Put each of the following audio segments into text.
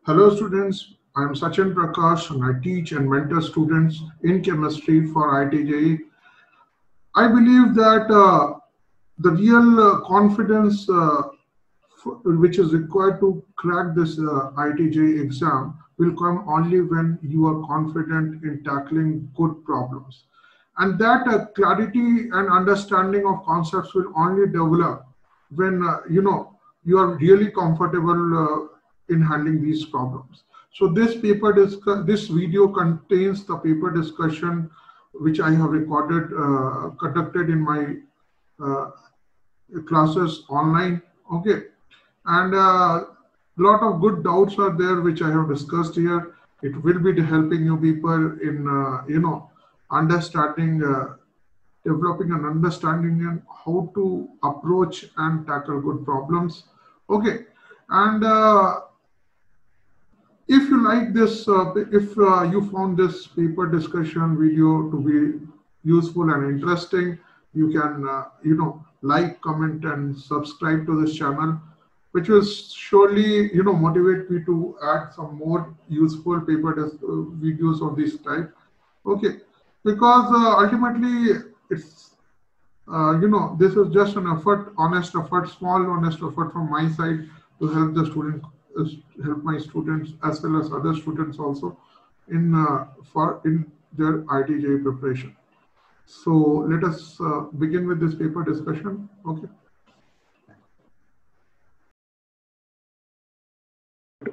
Hello students, I am Sachin Prakash and I teach and mentor students in chemistry for ITJE. I believe that the real confidence which is required to crack this ITJE exam will come only when you are confident in tackling good problems. And that clarity and understanding of concepts will only develop when you are really comfortable in handling these problems. So this video contains the paper discussion which I have conducted in my uh, classes online. Okay, and lot of good doubts are there which I have discussed here. It will be helping you people in understanding, developing an understanding in how to approach and tackle good problems. Okay, and if you like this, if you found this paper discussion video to be useful and interesting, you can, like, comment, and subscribe to this channel, which will surely, motivate me to add some more useful videos of this type. Okay, because ultimately it's, this is just an effort, honest effort, small honest effort from my side to help the student, uh, help my students as well as other students also in their ITJ preparation. So let us begin with this paper discussion. Okay.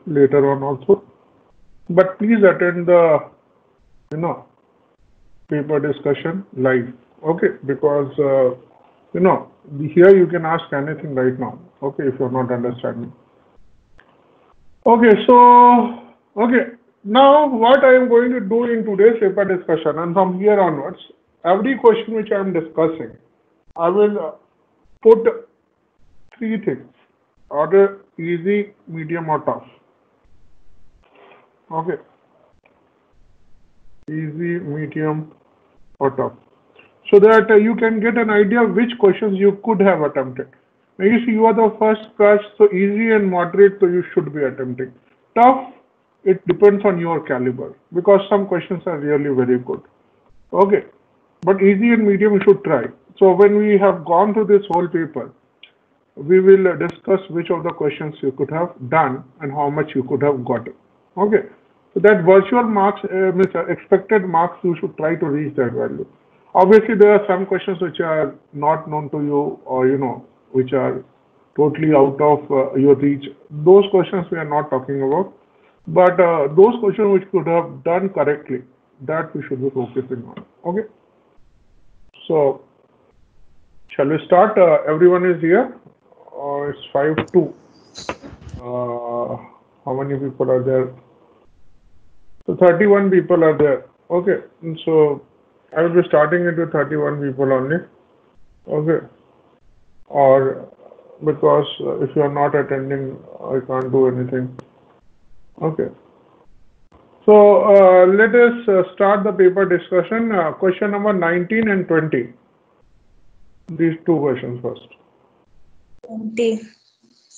Later on also, but please attend the you know paper discussion live. Okay, because here you can ask anything right now. Okay, if you're not understanding. Okay, so okay, now what I am going to do in today's paper discussion, and from here onwards, every question which I am discussing, I will put three things: order, easy, medium, or tough. Okay, easy, medium, or tough, so that you can get an idea of which questions you could have attempted. Now you see, you are the first batch, so easy and moderate, so you should be attempting. Tough, it depends on your caliber, because some questions are really very good. Okay, but easy and medium you should try. So when we have gone through this whole paper, we will discuss which of the questions you could have done and how much you could have gotten. Okay, so that virtual marks, means expected marks, you should try to reach that value. Obviously, there are some questions which are not known to you, or which are totally out of your reach. Those questions we are not talking about, but those questions which could have done correctly, that we should be focusing on. Okay, so shall we start? Everyone is here. It's 5-2. How many people are there? So 31 people are there. Okay, so I will be starting it with 31 people only. Okay, or because if you are not attending, I can't do anything. Okay, so let us start the paper discussion. Question number 19 and 20. These two questions first. 20.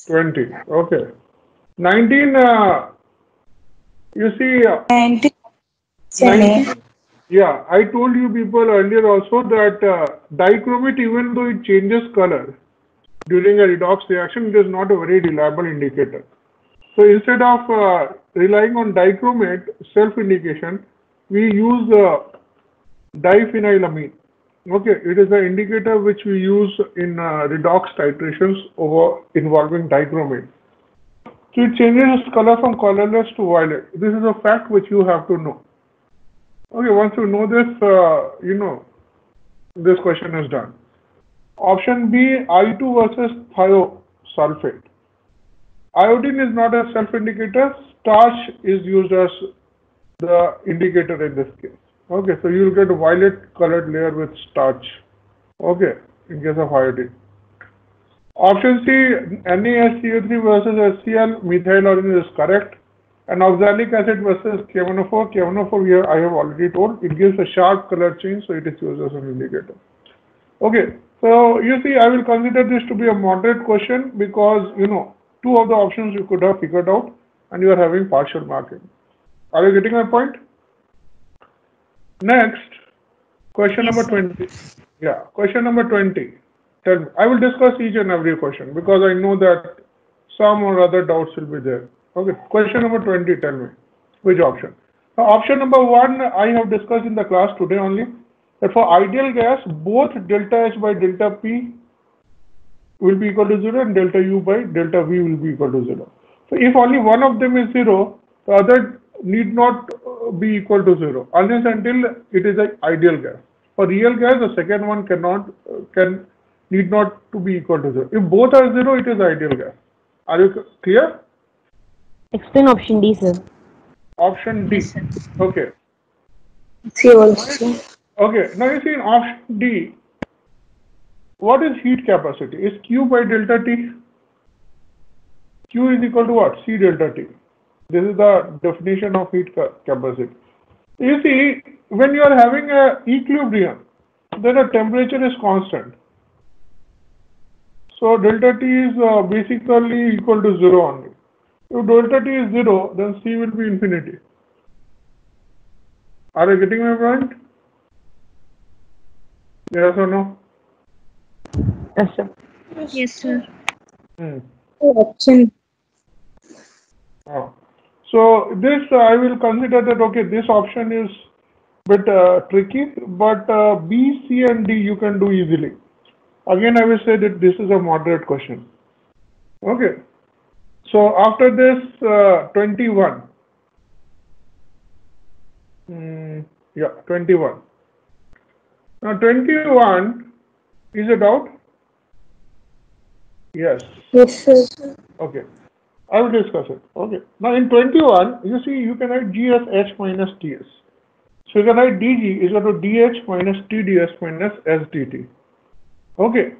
20. Okay. 19. You see, 19. 19. Yeah, I told you people earlier also that dichromate, even though it changes color during a redox reaction, it is not a very reliable indicator. So instead of relying on dichromate self-indication, we use diphenylamine. Okay, it is an indicator which we use in redox titrations over involving dichromate. So it changes its color from colorless to violet. This is a fact which you have to know. Okay, once you know this, this question is done. Option B, I2 versus thiosulfate. Iodine is not a self-indicator. Starch is used as the indicator in this case. Okay, so you will get a violet colored layer with starch. Okay, in case of iodine. Option C, NaSCO3 versus HCl, methyl origin is correct. And oxalic acid versus KMNO4. KMNO4 here I have already told. It gives a sharp color change, so it is used as an indicator. Okay, so you see, I will consider this to be a moderate question because, two of the options you could have figured out. and you are having partial marking. Are you getting my point? Next, question Yes, number sir. 20. Yeah, question number 20. Tell me. I will discuss each and every question because I know that some or other doubts will be there. Okay, question number 20, tell me which option. Now, option number 1, I have discussed in the class today only, that for ideal gas, both delta H by delta P will be equal to 0 and delta U by delta V will be equal to 0. So if only one of them is 0, the other need not be equal to 0 unless until it is an ideal gas. For real gas, the second one need not to be equal to 0. If both are 0, it is ideal gas. Are you clear? Explain option D, sir. Option D. Yes, sir. Okay. See also. Okay. Now you see in option D, what is heat capacity? Is Q by delta T. Q is equal to what? C delta T. This is the definition of heat capacity. You see, when you are having a equilibrium, then the temperature is constant. So delta T is basically equal to 0 only. If delta T is 0, then C will be infinity. Are you getting my point? Yes or no? Yes, sir. Yes, sir. Option. So this I will consider that, okay, this option is bit tricky, but B, C and D you can do easily. Again, I will say that this is a moderate question. Okay. So after this 21. Yeah, 21. Now 21 is a doubt? Yes. Yes, sir. Okay. I will discuss it. Okay. Now in 21, you see you can write G as H minus Ts. So you can write dG is equal to dH minus TdS minus SdT. Okay.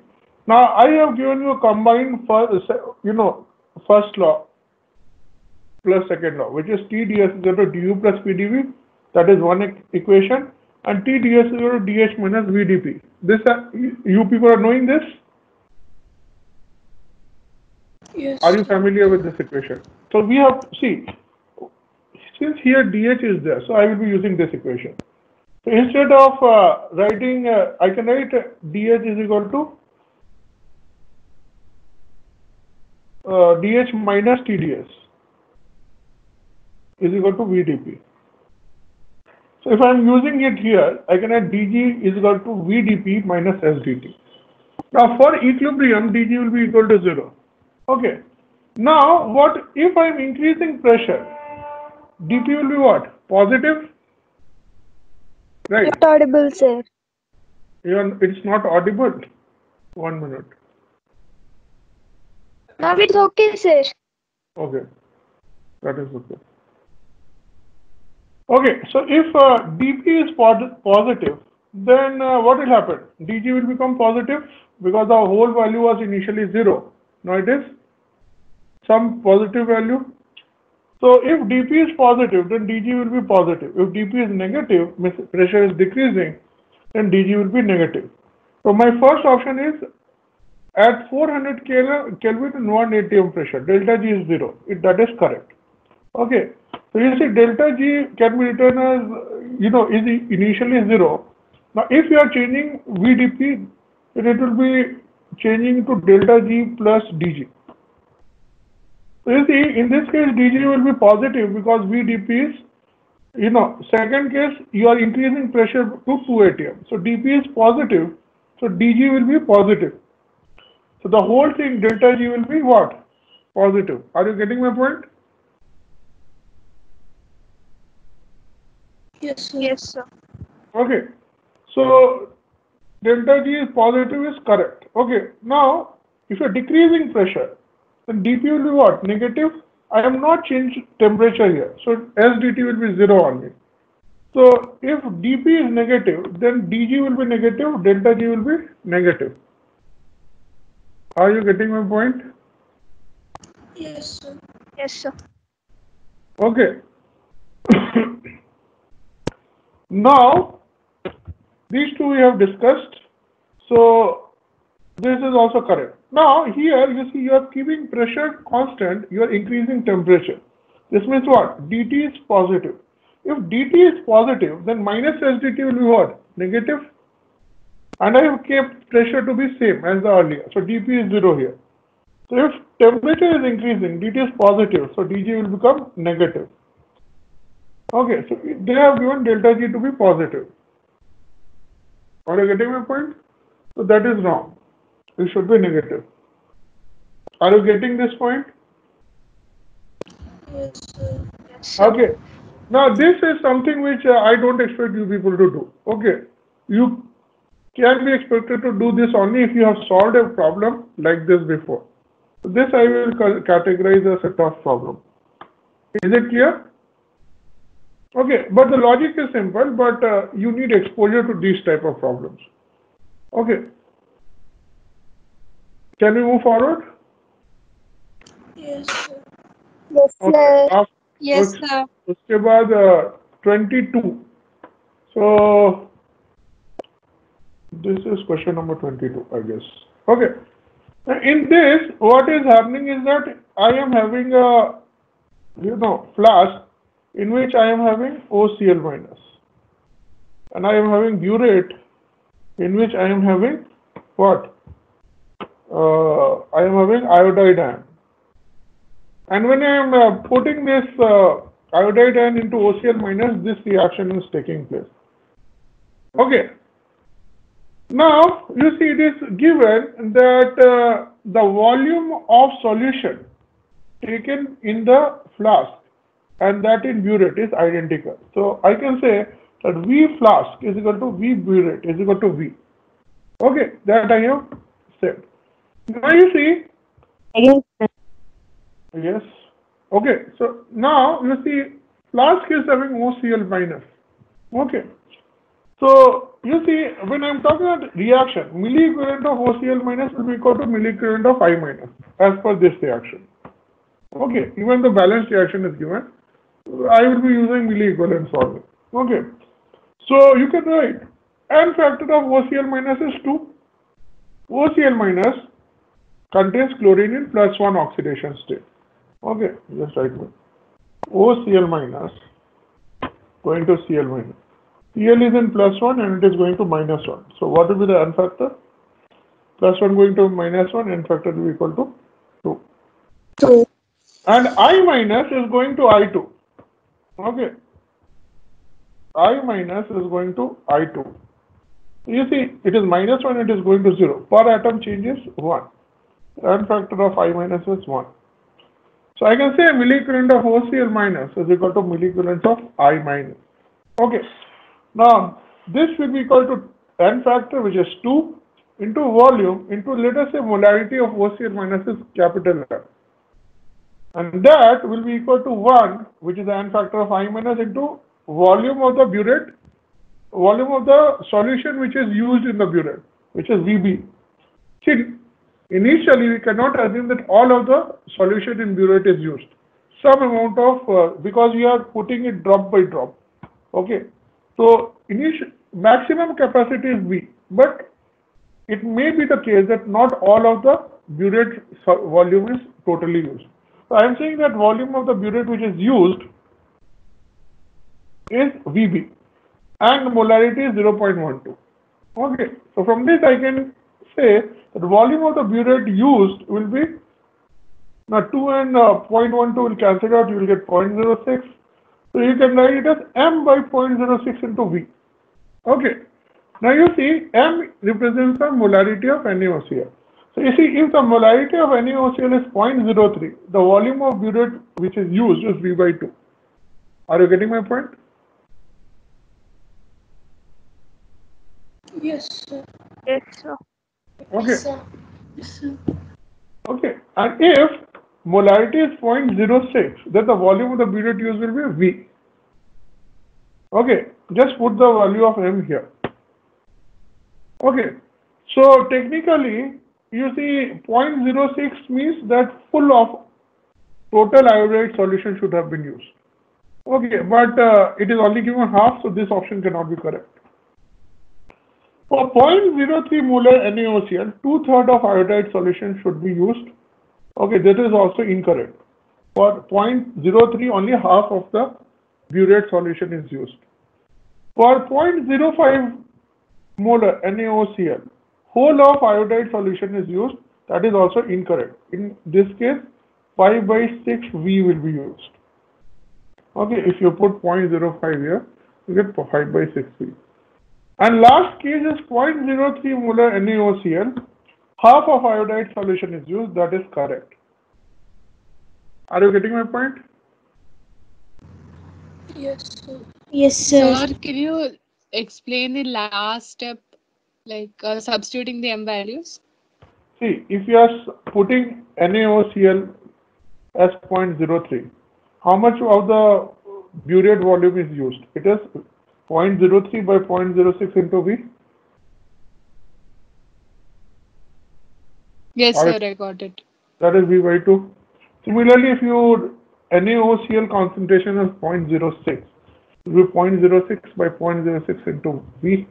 Now I have given you a combined first law plus second law, which is TdS is equal to du plus PdV. That is one equation, and TdS is equal to dH minus VdP. This you people are knowing this? Yes. Are you familiar with this equation? So we have, see, since here dH is there, so I will be using this equation. So instead of writing, I can write dH is equal to dH minus TdS is equal to VdP. So if I am using it here, I can write dG is equal to VdP minus SdT. Now for equilibrium, dG will be equal to 0. Okay. Now, what if I am increasing pressure? dP will be what? Positive? Right. Not audible, sir. It's not audible. 1 minute. Now it's okay, sir. Okay. That is okay. Okay. So if dP is positive, then what will happen? dG will become positive because the whole value was initially 0. Now it is some positive value. So if dP is positive, then dG will be positive. If dP is negative, means pressure is decreasing, then dG will be negative. So my first option is at 400 Kelvin and 1 atm pressure, delta G is 0. That is correct. Okay. So you see delta G can be written as, is initially 0. Now if you are changing VdP, then it will be changing to delta G plus dG. So you see, in this case, dG will be positive because VdP is, second case, you are increasing pressure to 2 atm. So dP is positive, so dG will be positive. So the whole thing, delta G will be what? Positive. Are you getting my point? Yes, sir. Yes, sir. Okay. So delta G is positive is correct. Okay. Now, if you are decreasing pressure, then dP will be what? Negative. I am not changed temperature here. So SdT will be 0 only. So if dP is negative, then dG will be negative, delta G will be negative. Are you getting my point? Yes, sir. Yes, sir. Okay. Now, these two we have discussed. So this is also correct. Now here you see you are keeping pressure constant, you are increasing temperature. This means what? dt is positive. If dt is positive, then minus SDT will be what? Negative. And I have kept pressure to be same as the earlier. So dP is 0 here. So if temperature is increasing, dt is positive, so dG will become negative. Okay, so they have given delta G to be positive. Are you getting my point? So that is wrong. It should be negative. Are you getting this point? Yes, sir. Okay. Now this is something which I don't expect you people to do. Okay. You can be expected to do this only if you have solved a problem like this before. So this I will categorize as a tough problem. Is it clear? Okay, but the logic is simple, but you need exposure to these type of problems. Okay. Can we move forward? Yes, sir. Yes, Okay. sir. Yes, sir. उसके बाद 22. So this is question number 22, I guess. Okay. In this, what is happening is that I am having a flask in which I am having OCl minus, and I am having burette in which I am having what? I am having iodide ion. And when I am putting this iodide ion into OCl minus, this reaction is taking place. Okay. Now, you see it is given that the volume of solution taken in the flask and that in burette is identical. So, I can say that V flask is equal to V burette is equal to V. Okay, that I have said. Now, you see, Again, yes. Okay, so now you see flask is having OCl minus. Okay. So you see when I'm talking about reaction, milliequivalent of OCl minus will be equal to milliequivalent of I minus as per this reaction. Okay, even the balanced reaction is given. I will be using milliequivalent solving. Okay. So you can write N factor of OCl minus is 2. OCl minus contains chlorine in +1 oxidation state. Okay, just write me. OCl minus going to Cl minus. Cl is in +1 and it is going to -1. So what will be the N factor? +1 going to -1, N factor will be equal to 2. 2. And I minus is going to I2. Okay. I minus is going to I2. You see, it is -1, it is going to 0. Per atom change is 1. N factor of I minus is 1. So I can say milliequivalent of OCl minus is equal to milliequivalent of I minus. Okay. Now, this will be equal to N factor, which is 2, into volume, into, let us say, molarity of OCl minus is capital N. And that will be equal to 1, which is the N factor of I minus, into volume of the burette, volume of the solution which is used in the burette, which is VB. See, initially, we cannot assume that all of the solution in burette is used. Some amount of, because we are putting it drop by drop. Okay. So, maximum capacity is V. But it may be the case that not all of the burette volume is totally used. So, I am saying that volume of the burette which is used is VB. And molarity is 0.12. Okay. So, from this I can say that the volume of the burette used will be, now 2 and 0.12 will cancel out, you will get 0.06. So you can write it as M by 0.06 into V. Okay. Now you see M represents the molarity of NaOCl. So you see if the molarity of NaOCl is 0.03, the volume of burette which is used is V by 2. Are you getting my point? Yes, sir. Yes, sir. Okay. Yes, sir. Yes, sir. Okay. And if molarity is 0.06, then the volume of the burette used will be V. Okay. Just put the value of M here. Okay. So technically, you see 0.06 means that full of total iodide solution should have been used. Okay. But it is only given half, so this option cannot be correct. For 0.03 molar NaOCl, 2/3 of iodide solution should be used. Okay, that is also incorrect. For 0.03, only half of the burette solution is used. For 0.05 molar NaOCl, whole of iodide solution is used. That is also incorrect. In this case, 5/6V will be used. Okay, if you put 0.05 here, you get 5/6V. And last case is 0.03 molar NaOCl. Half of iodide solution is used. That is correct. Are you getting my point? Yes, sir. Yes, sir. Sir, can you explain the last step, like substituting the M values? See, if you are putting NaOCl as 0.03, how much of the burette volume is used? It is 0.03 by 0.06 into V. Yes, Or sir, I got it. that is V/2. Similarly, if your NaOCl concentration is 0.06, it will be 0.06 by 0.06 into V.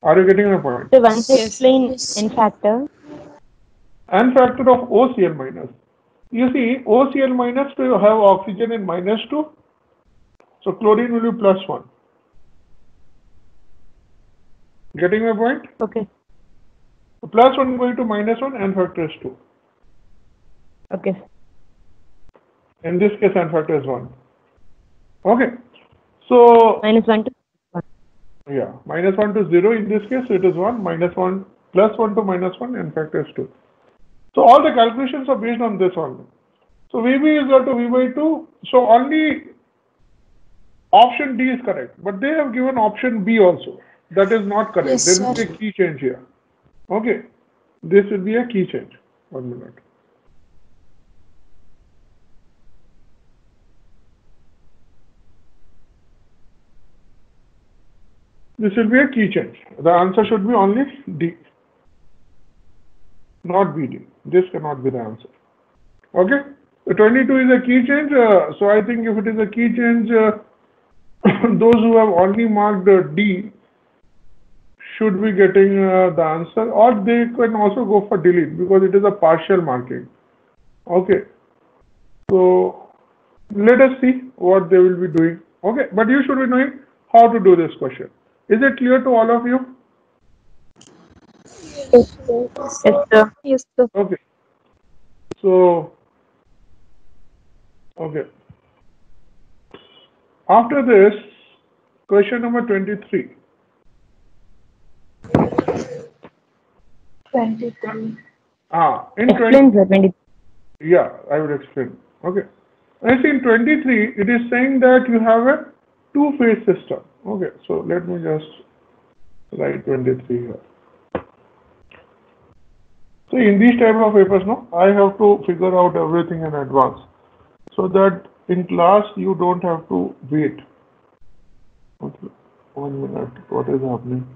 Are you getting my point? So once Yes. explain Yes. N factor. And factor of OCl minus. You see, OCl minus will have oxygen in -2, so chlorine will be +1. Getting my point? Okay. +1 going to -1, N factor is 2. Okay. In this case, N factor is 1. Okay. So, -1 to 1. yeah, -1 to 0 in this case, it is 1, -1, +1 to -1, N factor is 2. So, all the calculations are based on this only. So, VB is equal to V/2. So, only option D is correct, but they have given option B also. That is not correct. Yes, There will sir. be a key change here. Okay. This will be a key change. 1 minute. This will be a key change. The answer should be only D, not BD. This cannot be the answer. Okay? So 22 is a key change. So I think if it is a key change, those who have only marked D should be getting the answer, or they can also go for delete because it is a partial marking. Okay. So let us see what they will be doing. Okay. But you should be knowing how to do this question. Is it clear to all of you? Yes, sir. Yes, sir. Yes, sir. Okay. So, okay. After this, question number 23. 23. In 20, Explain, sir. 20. yeah, I will explain. Okay. I see in 23, it is saying that you have a two-phase system. Okay, so let me just write 23 here. So in these type of papers, no, I have to figure out everything in advance so that in class you don't have to wait. Okay, 1 minute. What is happening?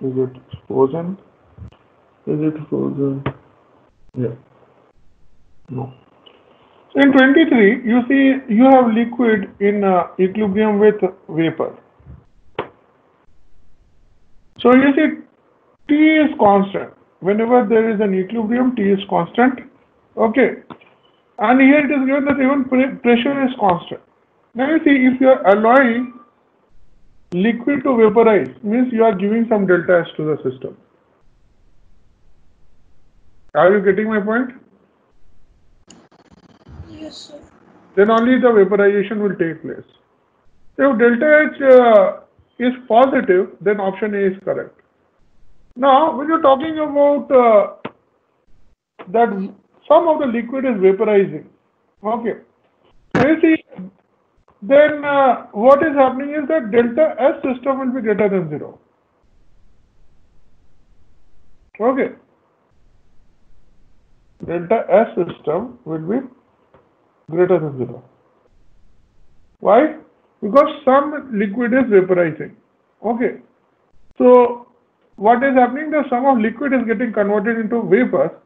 Is it frozen? Is it frozen? Yeah. No. So in 23, you see you have liquid in equilibrium with vapor. So you see T is constant. Whenever there is an equilibrium, T is constant. Okay. And here it is given that even pressure is constant. Now you see if you are allowing liquid to vaporize, means you are giving some delta S to the system. Are you getting my point? Yes, sir. Then only the vaporization will take place. If delta H is positive, then option A is correct. Now, when you're talking about that some of the liquid is vaporizing, okay, so you see, then what is happening is that delta S system will be greater than 0. Okay. Delta S system will be greater than 0. Why? Because some liquid is vaporizing. Okay. So, what is happening? The sum of liquid is getting converted into vapor.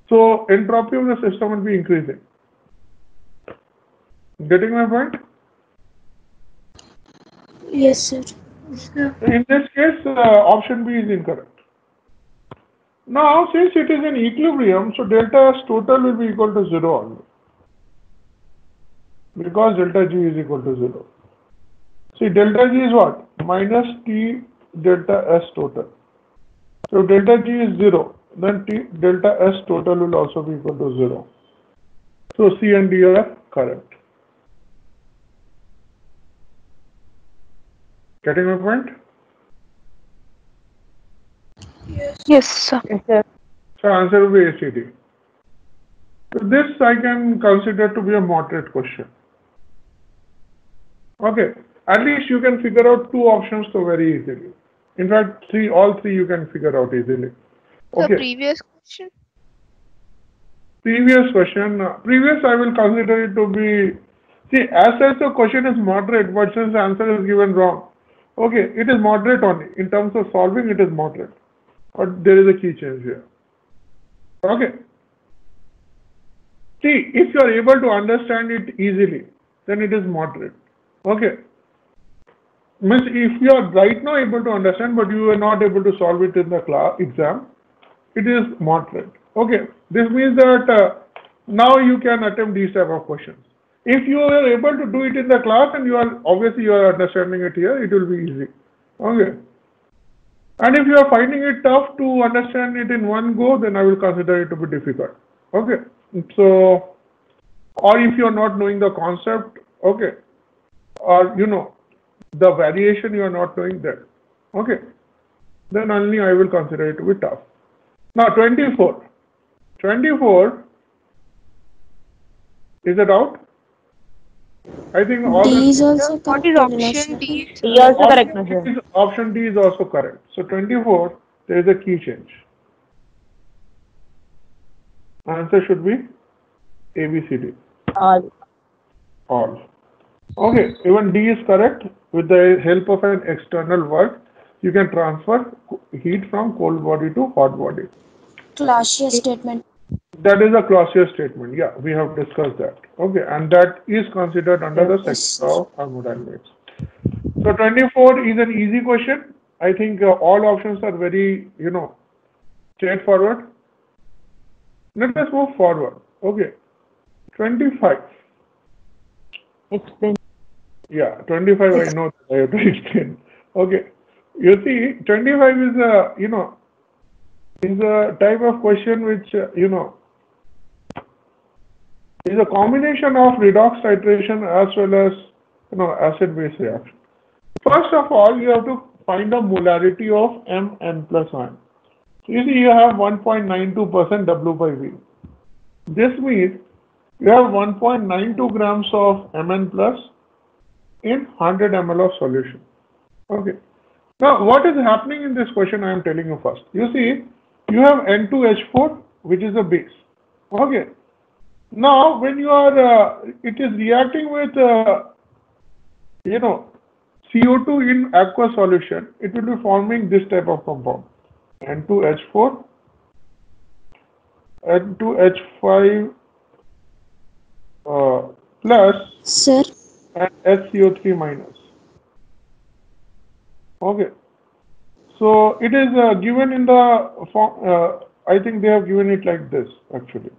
So, entropy of the system will be increasing. Getting my point? Yes, sir. In this case, option B is incorrect. Now, since it is in equilibrium, so delta S total will be equal to 0 only. Because delta G is equal to 0. See, delta G is what? Minus T delta S total. So delta G is 0. Then T delta S total will also be equal to 0. So C and D are correct. Getting my point? Yes, sir. Yes, sir. So answer will be ACD. So this I can consider to be a moderate question. Okay, at least you can figure out two options so very easily. In fact, all three you can figure out easily. The Okay, previous question. previous question. Previous I will consider it to be, see, as such the question is moderate, but since the answer is given wrong, okay, it is moderate only. In terms of solving, it is moderate. But there is a key change here. Okay. See, if you are able to understand it easily, then it is moderate. Okay. Means if you are right now able to understand, but you are not able to solve it in the class exam, it is moderate. Okay. This means that now you can attempt these type of questions. If you are able to do it in the class and you are obviously you are understanding it here, it will be easy. Okay. And if you are finding it tough to understand it in one go, then I will consider it to be difficult. Okay. So, or if you are not knowing the concept, okay, or the variation you are not knowing that, okay, then only I will consider it to be tough. Now 24. 24 is it out? I think all D is the also What correct. is only, option sir. D? D also correct, no, sir. option D is also correct. So 24, there is a key change. Answer should be A, B, C, D. All. All. Okay, even D is correct. With the help of an external work, you can transfer heat from cold body to hot body. Clausius statement. That is a Clausius statement. Yeah, we have discussed that. Okay, and that is considered under the Yes. section of thermodynamics. So 24 is an easy question. I think all options are very, straightforward. Let us move forward. Okay, 25. Explain. Yeah, 25 I know that I have to explain. Okay. You see, 25 is a type of question which, is a combination of redox titration as well as, acid-base reaction. First of all, you have to find the molarity of Mn plus ion. So you see, you have 1.92% W by V. This means you have 1.92 grams of Mn plus in 100 ml of solution. Okay. Now, what is happening in this question I am telling you first. You see, you have N2H4, which is a base. Okay. Now, when you are, it is reacting with, CO2 in aqueous solution, it will be forming this type of compound. N2H4, N2H5 plus, Sir. and HCO3 minus. Okay. So it is given in the form, I think they have given it like this actually.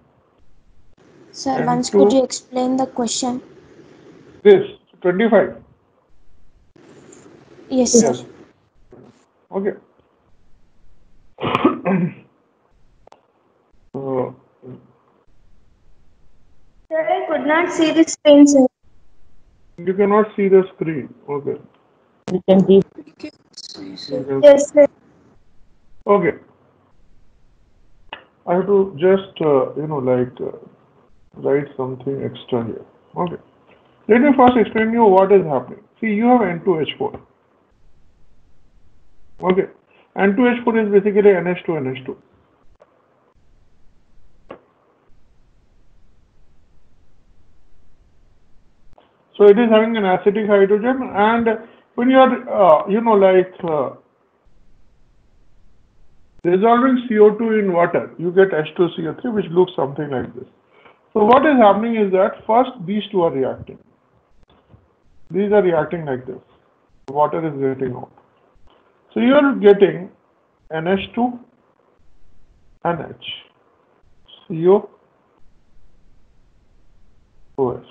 Sir, And once two- could you explain the question? This 25. Yes, sir. Yes. Okay. So, Sir, I could not see the screen, sir. you cannot see the screen. Okay. We can see. Yes, sir. Okay. I have to just, write something extra here. Okay. Let me first explain you what is happening. See, you have N2H4. Okay. N2H4 is basically NH2, NH2. So it is having an acidic hydrogen, and when you are, dissolving CO2 in water, you get H2CO3, which looks something like this. So what is happening is that first these two are reacting. These are reacting like this. Water is getting out. So you are getting NH2 NH, CO, OH.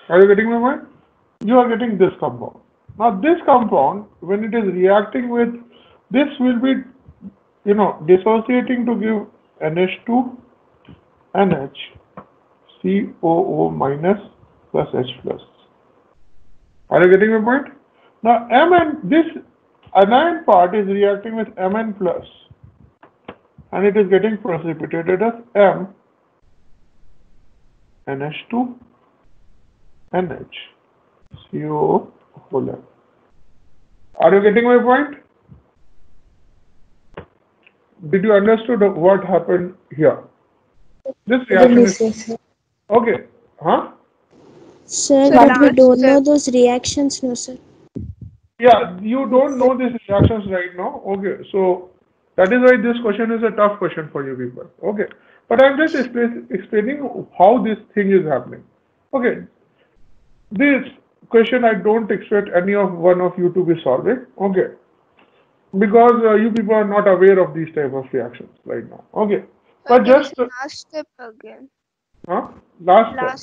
Are you getting my point? You are getting this compound. Now this compound, when it is reacting with, this will be, dissociating to give NH2, NH, COO minus plus H plus. Are you getting my point? Now Mn, this anion part is reacting with Mn plus, and it is getting precipitated as M, NH2, NH, COO whole M. Are you getting my point? Did you understood what happened here? This reaction is okay, huh? Sir, but we don't know those reactions, no, sir. Yeah, you don't know these reactions right now. Okay, so that is why this question is a tough question for you people. Okay, but I'm just explaining how this thing is happening. Okay, this question I don't expect any of one of you to be solving. Okay, because you people are not aware of these type of reactions right now. Okay, but just last step again. last step.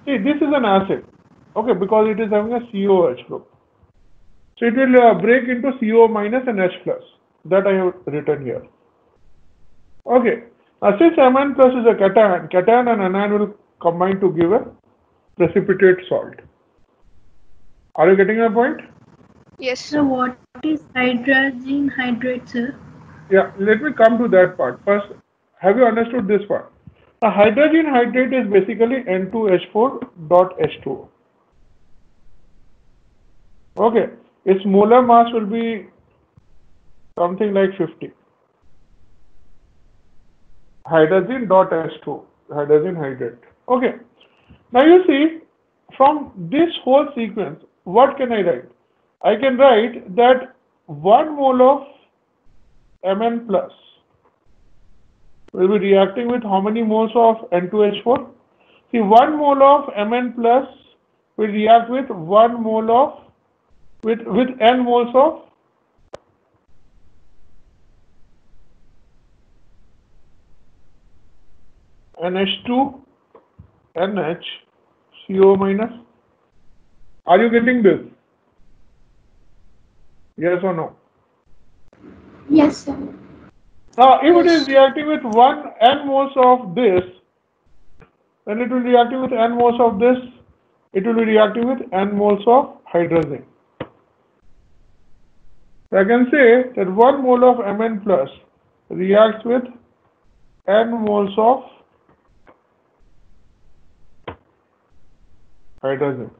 See, this is an acid. Okay, because it is having a COH group. So it will break into CO minus and H plus. That I have written here. Okay. Now since Mn plus is a cation and anion will combine to give a precipitate salt. Are you getting my point? Yes, So sir. what is hydrogen hydrate, sir? Yeah, let me come to that part. First, have you understood this part? Now hydrogen hydrate is basically N2H4.H2O. Okay. Its molar mass will be something like 50. Hydrogen dot H2, hydrogen hydrate. Okay. Now you see, from this whole sequence, what can I write? I can write that 1 mole of Mn plus will be reacting with how many moles of N2H4? See, 1 mole of Mn plus will react with 1 mole of with n moles of NH2, NH, CO minus. Are you getting this? Yes or no? Yes, sir. Now, if it is reacting with n moles of this, then it will be reacting with n moles of this. It will be reacting with n moles of hydrogen. So I can say that 1 mole of Mn plus reacts with n moles of hydrogen.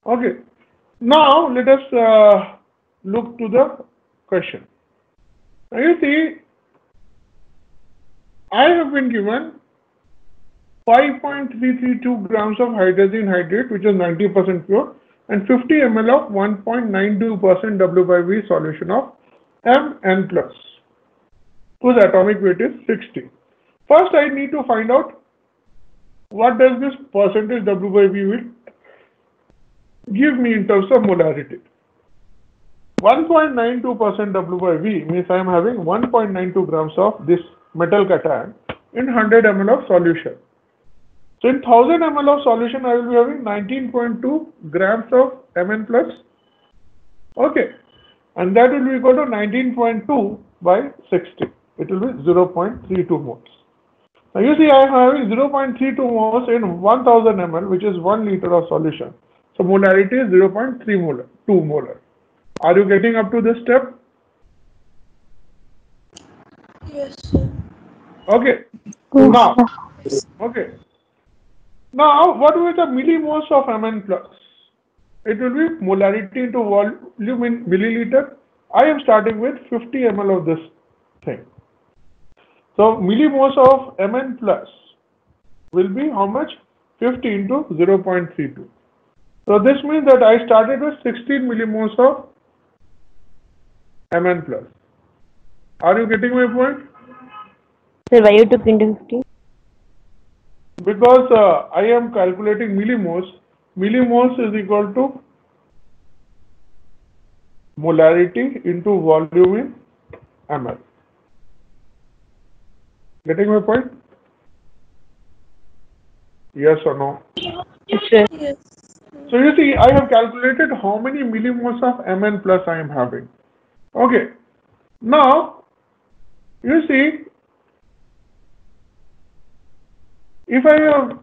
Okay. Now let us look to the question. Now you see, I have been given 5.332 grams of hydrogen hydrate, which is 90% pure, and 50 ml of 1.92% W by V solution of Mn plus, whose atomic weight is 60. First, I need to find out what does this percentage W by V will give me in terms of molarity. 1.92% W by V means I am having 1.92 grams of this metal cation in 100 ml of solution. So in 1000 ml of solution, I will be having 19.2 grams of Mn plus. Okay. And that will be equal to 19.2 by 60. It will be 0.32 moles. Now you see I am having 0.32 moles in 1000 ml, which is 1 liter of solution. So molarity is 0.3 molar, 2 molar. Are you getting up to this step? Yes, sir. Okay. Now, okay. Now, what will be the millimoles of Mn plus? It will be molarity into volume in milliliter. I am starting with 50 ml of this thing. So, millimoles of Mn plus will be how much? 50 into 0.32. So, this means that I started with 16 millimoles of Mn plus. Are you getting my point? Sir, why you took into 50? Because I am calculating millimoles. Millimoles is equal to molarity into volume in ml. Getting my point? Yes or no? Yes, sir. So you see, I have calculated how many millimoles of Mn plus I am having. Okay. Now, you see, if I have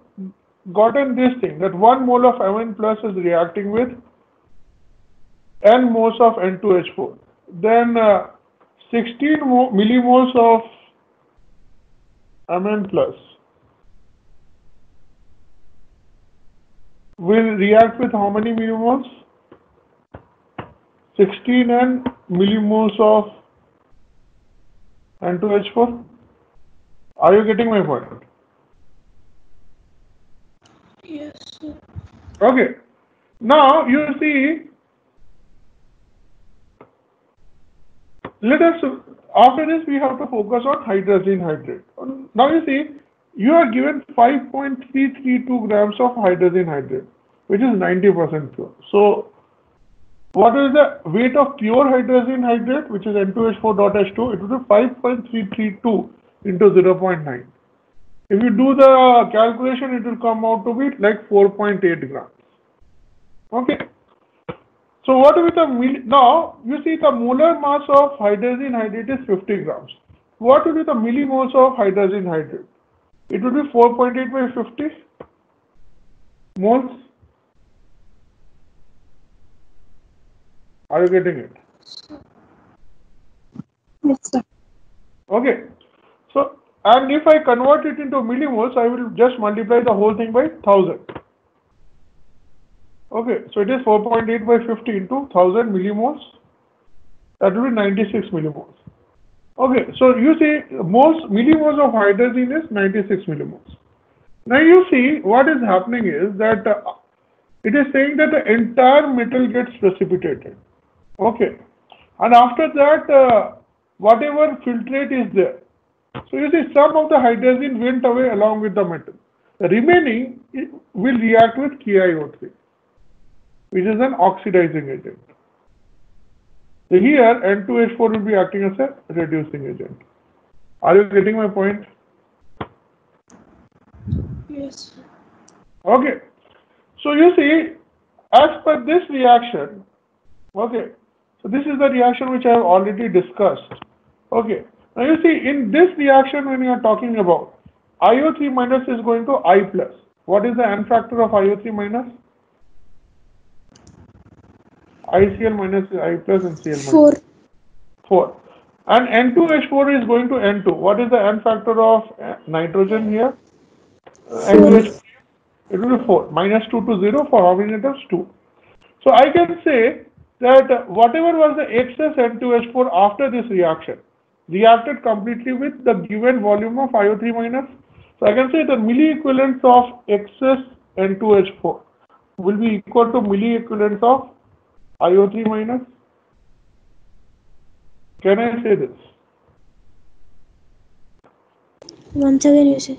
gotten this thing, that 1 mole of Mn plus is reacting with n moles of N2H4, then 16 millimoles of Mn plus will react with how many millimoles? 16 and millimoles of N2H4. Are you getting my point? Yes, sir. Okay. Now you see, let us, after this we have to focus on hydrazine hydrate. Now you see, you are given 5.332 grams of hydrazine hydrate, which is 90% pure. So what is the weight of pure hydrazine hydrate, which is N2H4.H2? It will be 5.332 into 0.9. If you do the calculation, it will come out to be like 4.8 grams. Okay. So what will be the now you see the molar mass of hydrazine hydrate is 50 grams. What will be the millimoles of hydrazine hydrate? It will be 4.8 by 50 moles. Are you getting it? Yes, sir. Okay. So, and if I convert it into millimoles, I will just multiply the whole thing by 1000. Okay, so it is 4.8 by 50 into 1000 millimoles. That will be 96 millimoles. Okay, so you see, millimoles of hydrazine is 96 millimoles. Now you see, what is happening is that it is saying that the entire metal gets precipitated. Okay, and after that, whatever filtrate is there. So you see, some of the hydrazine went away along with the metal. The remaining will react with KiO3, which is an oxidizing agent. So here, N2H4 will be acting as a reducing agent. Are you getting my point? Yes, sir. Okay. So you see, as per this reaction, okay, so this is the reaction which I have already discussed. Okay. Now you see, in this reaction, when you are talking about IO3 minus is going to I plus. What is the N factor of IO3 minus? ICl minus I plus and Cl minus. 4. 4. And N2H4 is going to N2. What is the N factor of nitrogen here? N2H4. It will be 4. Minus 2 to 0 for how many atoms? 2. So I can say that whatever was the excess N2H4 after this reaction reacted completely with the given volume of IO3 minus. So I can say the milliequivalence of excess N2H4 will be equal to milliequivalence of IO3 minus. Can I say this? Once again, you say.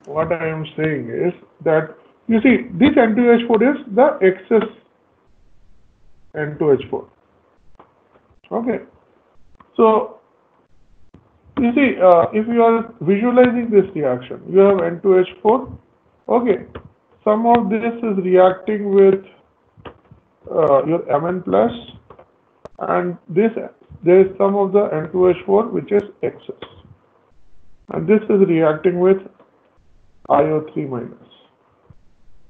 What I am saying is that, you see, this N2H4 is the excess N2H4. Okay. So, you see, if you are visualizing this reaction, you have N2H4. Okay. Some of this is reacting with your Mn plus, and there is some of the N2H4 which is excess, and this is reacting with IO3 minus,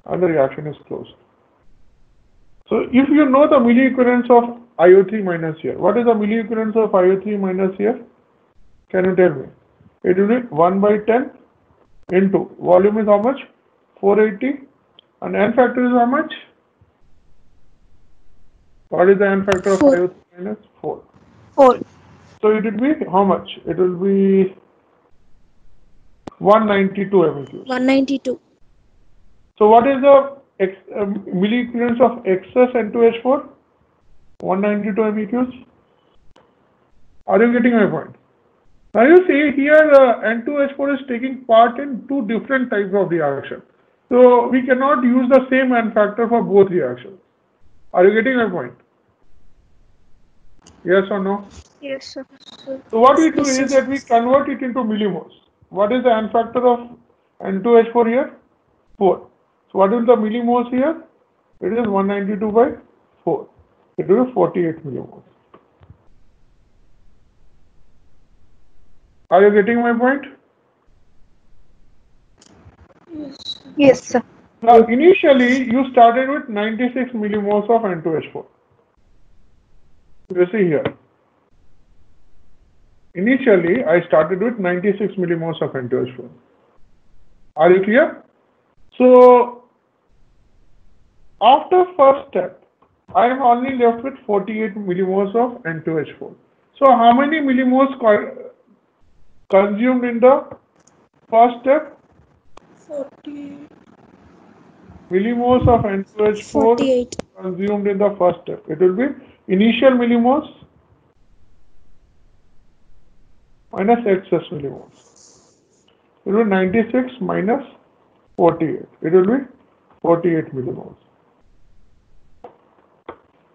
and the reaction is closed. So if you know the milliequivalence of IO3 minus here, what is the milliequivalence of IO3 minus here? Can you tell me? It will be 1 by 10 into volume is how much? 480, and N factor is how much? What is the N factor of 4. IO3 minus? 4. 4. So it will be how much? It will be 192 MEQs. 192. So what is the milliequivalence of excess N2H4? 192 MEQs. Are you getting my point? Now you see here N2H4 is taking part in two different types of reaction. So we cannot use the same N factor for both reactions. Are you getting my point? Yes or no? Yes, sir. So what we do Yes, is sir. that we convert it into millimoles. What is the N factor of N2H4 here? 4. So what is the millimoles here? It is 192 by 4. It will be 48 millimoles. Are you getting my point? Yes. Yes, sir. Now initially you started with 96 millimoles of N2H4. You see here. Initially I started with 96 millimoles of N2H4. Are you clear? So after first step, I am only left with 48 millimoles of N2H4. So how many millimoles consumed in the first step? 40. Millimoles of N2H4 48. consumed in the first step. It will be initial millimoles minus excess millimoles. It will be 96 minus 48. It will be 48 millimoles.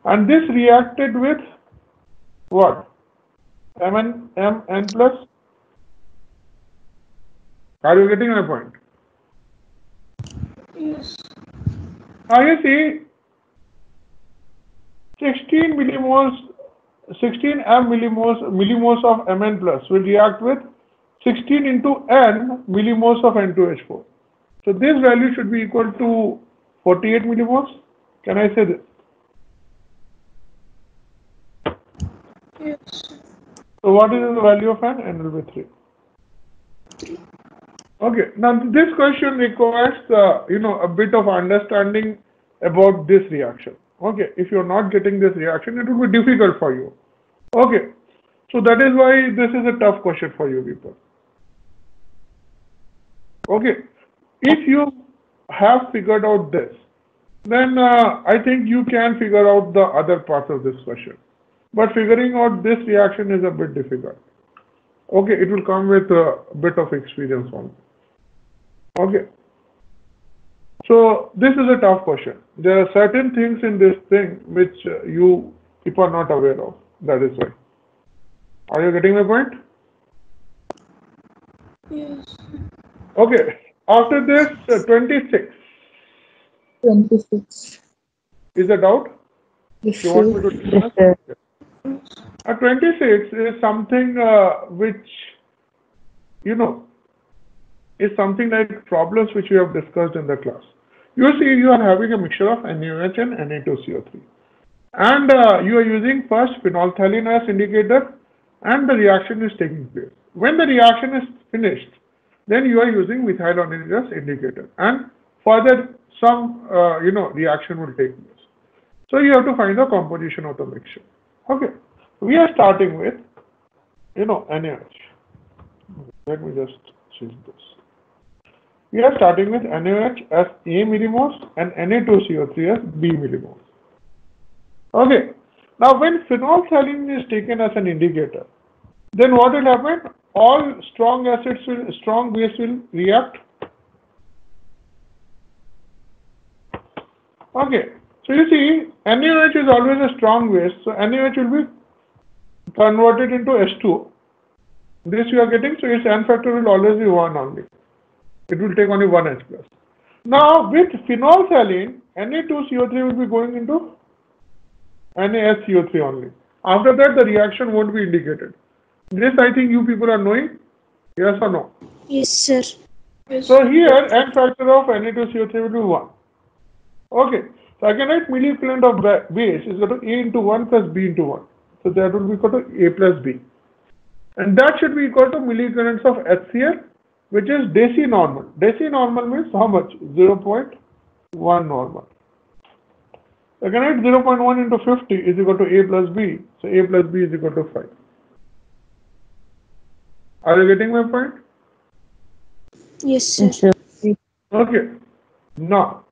And this reacted with what? Mn plus. Are you getting my point? Yes. Now you see 16 millimoles, 16 m millimoles of Mn plus will react with 16 into n millimoles of N2H4. So this value should be equal to 48 millimoles. Can I say this? Yes. So what is the value of n? N will be 3. Okay. Now this question requires a bit of understanding about this reaction. Okay. If you are not getting this reaction, it will be difficult for you. Okay. So that is why this is a tough question for you people. Okay. If you have figured out this, then I think you can figure out the other parts of this question. But figuring out this reaction is a bit difficult. Okay, it will come with a bit of experience only. Okay. So this is a tough question. There are certain things in this thing which you people are not aware of. That is why. Are you getting my point? Yes. Okay. After this, 26 26. is a doubt. Yes, You want sir. me to Yes, discuss? sir. 26 is something which is something like problems which we have discussed in the class. You see, you are having a mixture of NaOH and Na2CO3. And you are using first phenolphthalein as indicator and the reaction is taking place. When the reaction is finished, then you are using methylonine as indicator and further some reaction will take place. So you have to find the composition of the mixture. Okay, we are starting with NaOH. Let me just change this. We are starting with NaOH as A millimoles and Na2CO3 as B millimoles. Okay. Now, when phenolphthalein is taken as an indicator, then what will happen? All strong base will react. Okay. So you see, NaOH is always a strong base, so NaOH will be converted into H2O. This you are getting, so its N factor will always be 1 only. It will take only 1 H plus. Now, with phenolphthalein, Na2CO3 will be going into NaSCO3 only. After that, the reaction won't be indicated. This I think you people are knowing. Yes or no? Yes, sir. Yes. So here, N factor of Na2CO3 will be 1. Okay. So I can write milli equivalent of base is equal to A into 1 plus B into 1. So that will be equal to A plus B. And that should be equal to milli equivalents of HCl, which is deci normal. Deci normal means how much? 0.1 normal. I can write 0.1 into 50 is equal to A plus B. So A plus B is equal to 5. Are you getting my point? Yes, sir. Yes, sir. Okay. Now,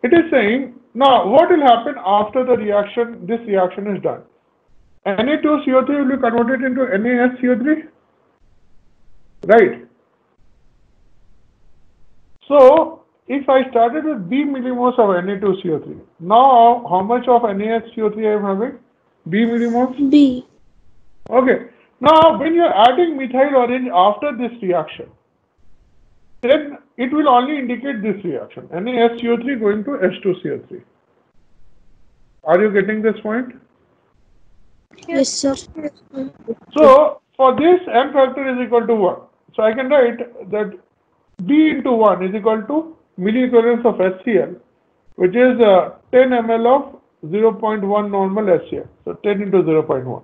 it is saying, now what will happen after the reaction, this reaction is done? Na2CO3 will be converted into NaSCO3, right? So, if I started with B millimoles of Na2CO3, now how much of NaSCO3 I am having? B millimoles? B. Okay. Now, when you're adding methyl orange after this reaction, then it will only indicate this reaction, NaSCO3 going to H2CO3. Are you getting this point? Yes, sir. Yes, sir. So, for this, M factor is equal to 1. So, I can write that B into 1 is equal to milliequivalence of HCl, which is 10 ml of 0.1 normal HCl. So, 10 into 0.1.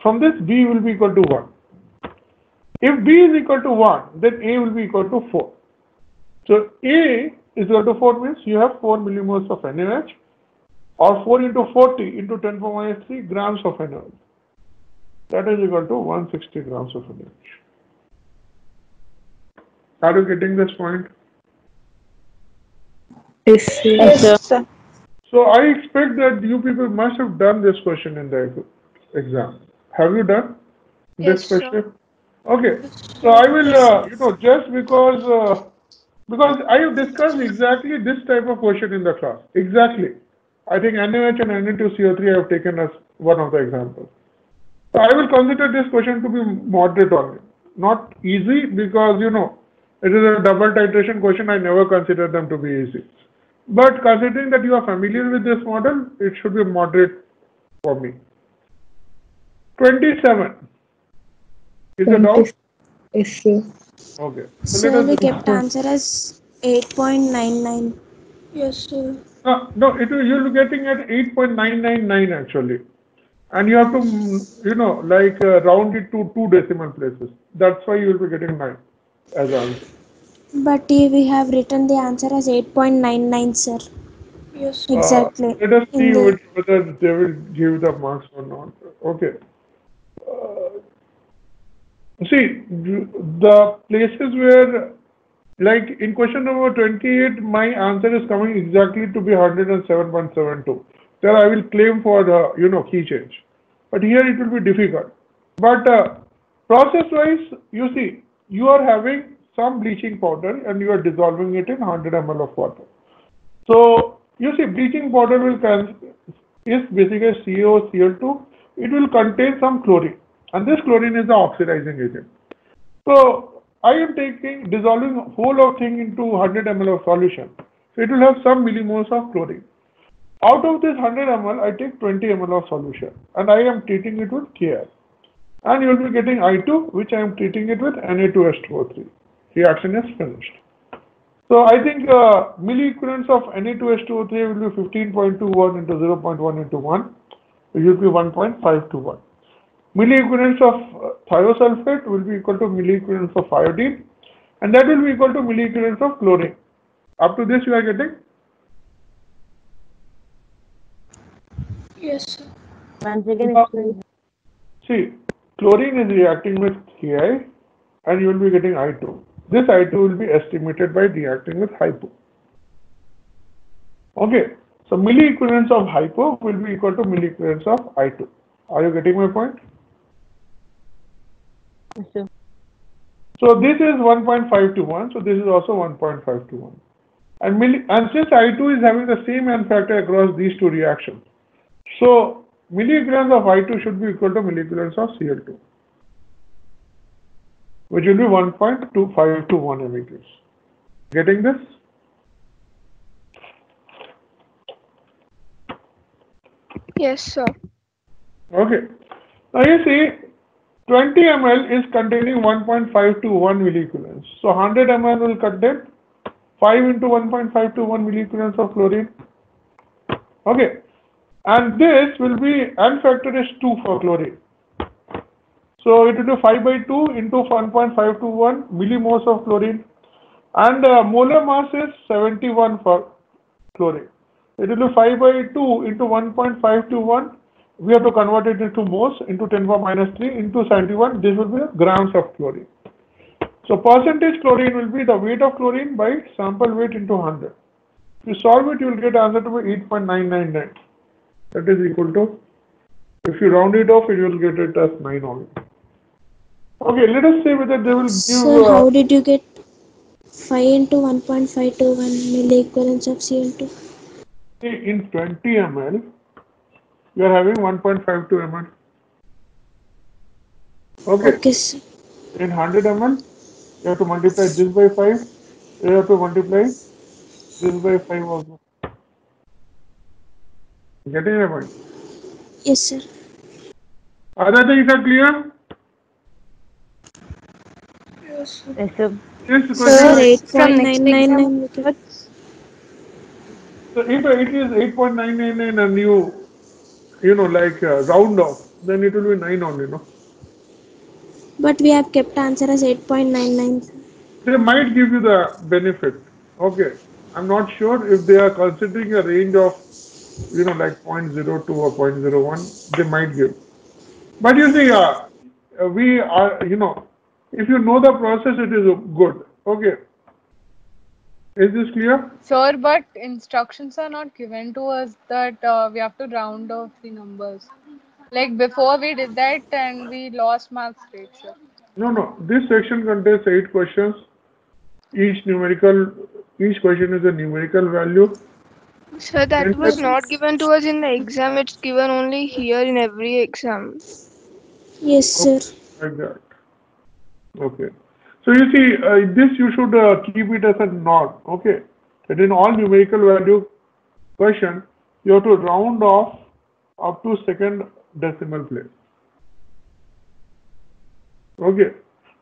From this, B will be equal to 1. If B is equal to 1, then A will be equal to 4. So, A is equal to 4 means you have 4 millimoles of NaOH, or 4 into 40 into 10 power minus 3 grams of NaOH. That is equal to 160 grams of NaOH. Are you getting this point? Yes, sir. So I expect that you people must have done this question in the exam. Have you done this Yes, sir. question? Okay. So I will, just because I have discussed exactly this type of question in the class. Exactly. I think NaOH and Na2CO3 I have taken as one of the examples. So I will consider this question to be moderate only. Not easy because, it is a double titration question. I never consider them to be easy. But considering that you are familiar with this model, it should be moderate for me. 27. Is it out? Yes, sir. Okay. Sir, we kept answer as 8.99. Yes, sir. No, you'll be getting at 8.999 actually. And you have to, round it to 2 decimal places. That's why you will be getting 9 as answer. But we have written the answer as 8.99, sir. Yes, sir. Exactly. Let us see In the whether they will give the marks or not. Okay. See, the places where, like in question number 28, my answer is coming exactly to be 107.72. There I will claim for the, key change. But here it will be difficult. But process-wise, you see, you are having some bleaching powder and you are dissolving it in 100 ml of water. So, you see, bleaching powder is basically CaOCl2. It will contain some chlorine, and this chlorine is the oxidizing agent. So, I am dissolving whole of thing into 100 ml of solution. So, it will have some millimoles of chlorine. Out of this 100 ml, I take 20 ml of solution, and I am treating it with Ki. And you will be getting I2, which I am treating it with Na2H2O3. Reaction is finished. So I think milliequivalence of Na2H2O3 will be 15.21 into 0.1 into 1, which will be 1.521. Milliequivalence of thiosulfate will be equal to milliequivalence of iodine, and that will be equal to milliequivalence of chlorine. Up to this you are getting? Yes, sir. Once again, explain. See, chlorine is reacting with Ki, and you will be getting I2. This I2 will be estimated by reacting with hypo. Okay, so milliequivalence of hypo will be equal to milliequivalence of I2. Are you getting my point? Yes, sir. So this is 1.521, so this is also 1.521. And since I2 is having the same N factor across these two reactions, so milliequivalence of I2 should be equal to milliequivalence of Cl2, which will be 1.2521 MEQs. Getting this? Yes, sir. Okay. Now you see, 20 ml is containing 1.521 milliequivalence. So 100 ml will contain 5 into 1.521 milliequivalence of chlorine. Okay. And this will be, N factor is 2 for chlorine. So it will be 5 by 2 into 1.521 millimoles of chlorine. And molar mass is 71 for chlorine. It will be 5 by 2 into 1.521. We have to convert it into moles into 10 power minus 3 into 71. This will be grams of chlorine. So percentage chlorine will be the weight of chlorine by sample weight into 100. If you solve it, you will get answer to be 8.999. That is equal to, if you round it off, you will get it as 9 only. Okay, let us say whether they will give. Sir, how did you get 5 into 1.521 milliequivalence of Cl2? In 20 ml, you are having 1.52 ml. Okay. Okay, sir. In 100 ml, you have to multiply this by 5. You have to multiply this by 5 also. Getting my point? Yes, sir. Other things are clear? Yes, sir. Yes, sir. This Sir, question, From next exam 8.999 we can. so if it is 8.999 and you know, like round off, then it will be 9 only, no? But we have kept answer as 8.99. They might give you the benefit. Okay. I'm not sure if they are considering a range of, you know, like 0.02 or 0.01, they might give. But you see, we are, you know, if you know the process, it is good. Okay. Is this clear? Sir, but instructions are not given to us that we have to round off the numbers. Like before we did that and we lost marks straight, sir. No, no. This section contains 8 questions. Each question is a numerical value. Sir, that And was not given to us in the exam. It's given only here in every exam. Yes, sir. like that. Okay. So you see, this you should keep it as a norm. Okay. That in all numerical value question, you have to round off up to second decimal place. Okay.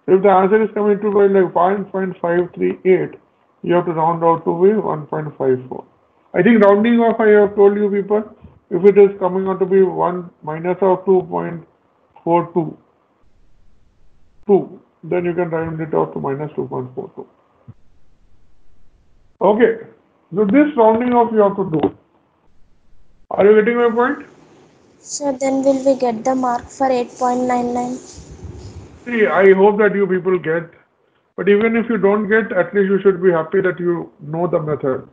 So if the answer is coming to by like 1.538, you have to round out to be 1.54. I think rounding off, I have told you people, if it is coming out to be 1 minus of 2.42, then you can round it out to minus 2.42. Okay. So this rounding off you have to do. Are you getting my point? So then will we get the mark for 8.99? See, I hope that you people get. But even if you don't get, at least you should be happy that you know the method.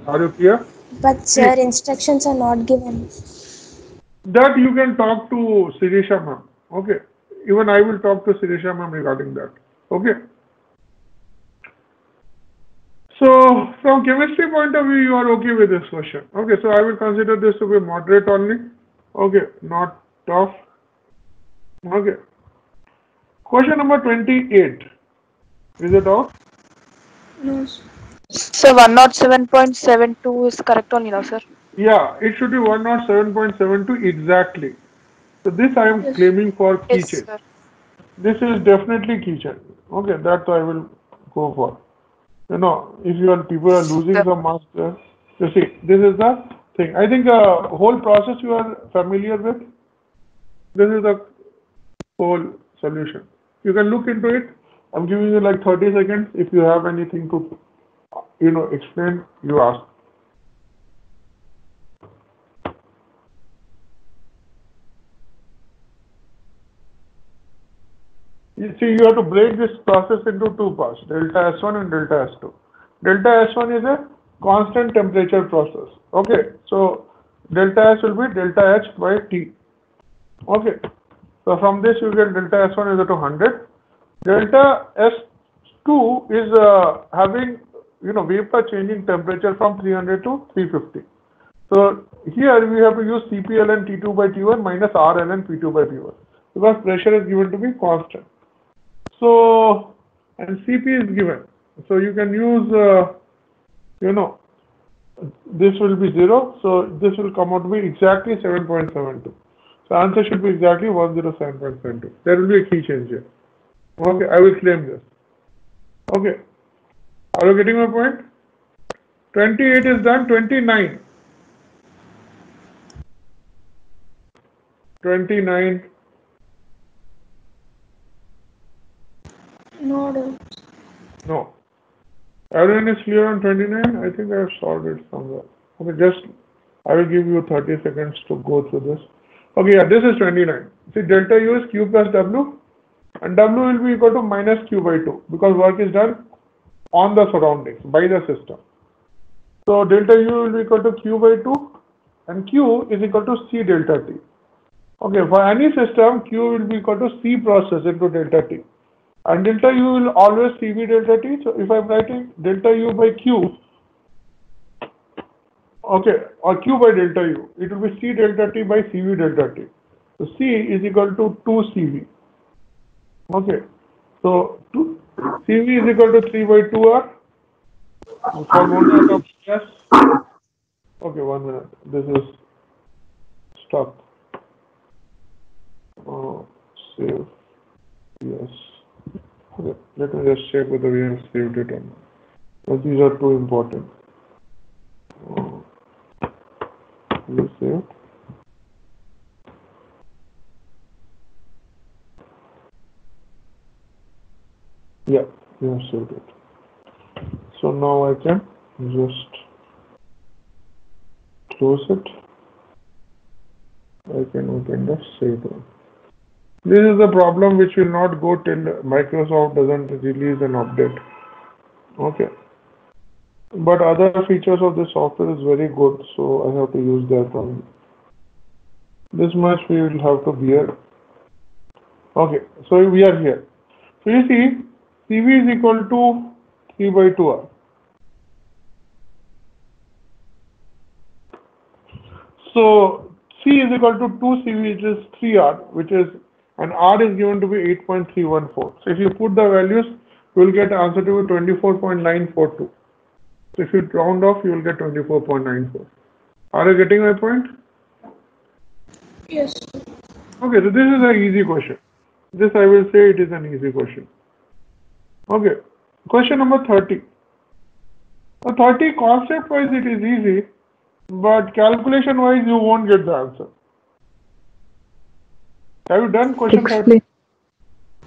Are you clear? But See, sir, instructions are not given. that you can talk to Sirisha ma'am. Okay. Even I will talk to Sirisha ma'am regarding that. Okay. So from chemistry point of view, you are okay with this question. Okay. So I will consider this to be moderate only. Okay. Not tough. Okay. Question number 28. Is it off? No, sir. So 107.72 is correct only, no, sir? Yeah, it should be 107.72 exactly. So this I am Yes. claiming for Yes, keychain. sir. This is definitely keychain. Okay, that I will go for. You know, if you are people are losing some marks there, you see, this is the thing. I think whole process you are familiar with. This is the whole solution. You can look into it. I'm giving you like 30 seconds. If you have anything to, you know, explain, you ask. You see, you have to break this process into two parts, delta S1 and delta S2. Delta S1 is a constant temperature process. Okay, so delta S will be delta H by T. Okay, so from this you get delta S1 is equal to 100. Delta S2 is having, you know, vapor changing temperature from 300 to 350. So here we have to use CPln T2 by T1 minus Rln P2 by P1 because pressure is given to be constant. So, and Cp is given. So you can use, you know, this will be 0. So this will come out to be exactly 7.72. So answer should be exactly 107.72. There will be a key change here. Okay, I will claim this. Okay. Are you getting my point? 28 is done. 29. 29. No, no. No. Everyone is clear on 29? I think I have solved it somewhere. Okay, just I will give you 30 seconds to go through this. Okay, yeah, this is 29. See, delta U is Q plus W, and W will be equal to minus Q by 2 because work is done on the surroundings, by the system. So delta U will be equal to Q by 2, and Q is equal to C delta T. Okay, for any system, Q will be equal to C process into delta T. And delta U will always CV delta T. So if I'm writing delta U by Q, Okay, or Q by delta U. It will be C delta T by CV delta T. So C is equal to 2 CV. Okay, so CV is equal to 3 by 2R. For mono atomic gas. Okay, 1 minute. This is stuck. Save. Yes. Okay, let me just check whether we have saved it or not. But these are too important. You saved? Yeah, we have saved it. So now I can just close it. I can open the save one. This is the problem which will not go till Microsoft doesn't release an update. Okay. But other features of the software is very good, so I have to use that only. This much we will have to bear. Okay, so we are here. So you see, CV is equal to 3 by 2R. So C is equal to 2 CV, which is 3R, which is, and R is given to be 8.314. So if you put the values, you will get the answer to be 24.942. So if you round off, you will get 24.94. Are you getting my point? Yes. Okay, so this is an easy question. This I will say it is an easy question. Okay, question number 30. 30 concept wise it is easy, but calculation wise you won't get the answer. Have you done question 30?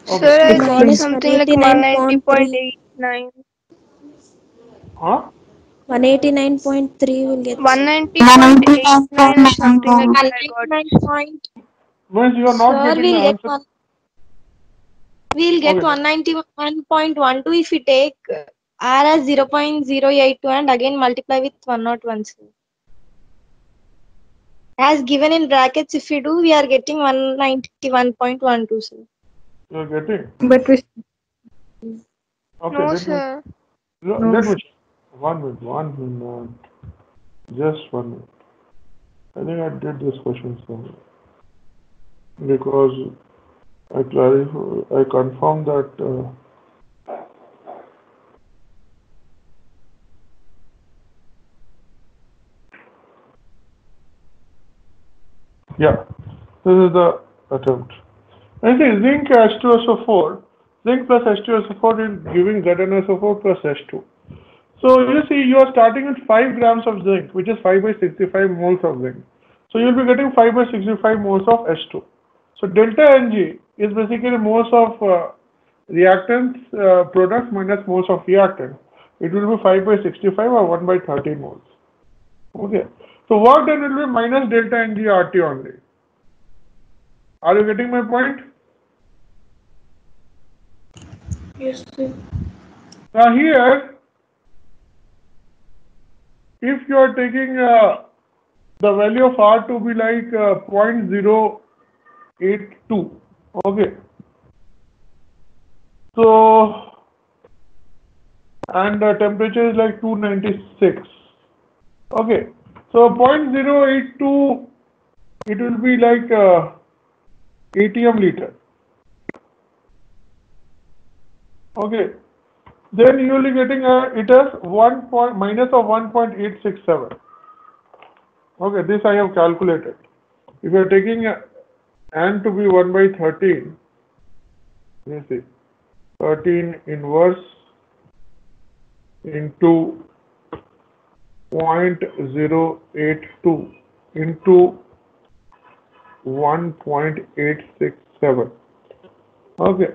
Sir, I got Minus something like 189.3. 190.89. Huh? 189.3 will get. 190.89 or something like that I got. 199 Means you are not Sir, getting the answer. we'll get Okay. 191.12 if we take R as 0.082 and again multiply with 101, sir. As given in brackets, if we do, we are getting 191.12, sir. You are getting? But we Okay, No, let me sir. check. 1 minute, 1 minute. Just 1 minute. I think I did this question somewhere. Because I confirmed that yeah, this is the attempt. I say zinc H2SO4, zinc plus H2SO4 is giving ZnSO4 plus H2. So you see, you are starting with 5 grams of zinc, which is 5 by 65 moles of zinc. So you will be getting 5 by 65 moles of H2. So delta Ng is basically moles of reactants products minus moles of reactant. It will be 5 by 65 or 1 by 13 moles. Okay. So work done will be minus delta Ng RT only. Are you getting my point? Yes, sir. Now here, if you are taking the value of R to be like 0.082, okay. So, and the temperature is like 296, okay. So 0.082, it will be like ATM liter, okay. Then you will be getting it as minus of 1.867. Okay, this I have calculated. If you are taking N to be 1 by 13, let me see, 13 inverse into 0.082 into 1.867. Okay.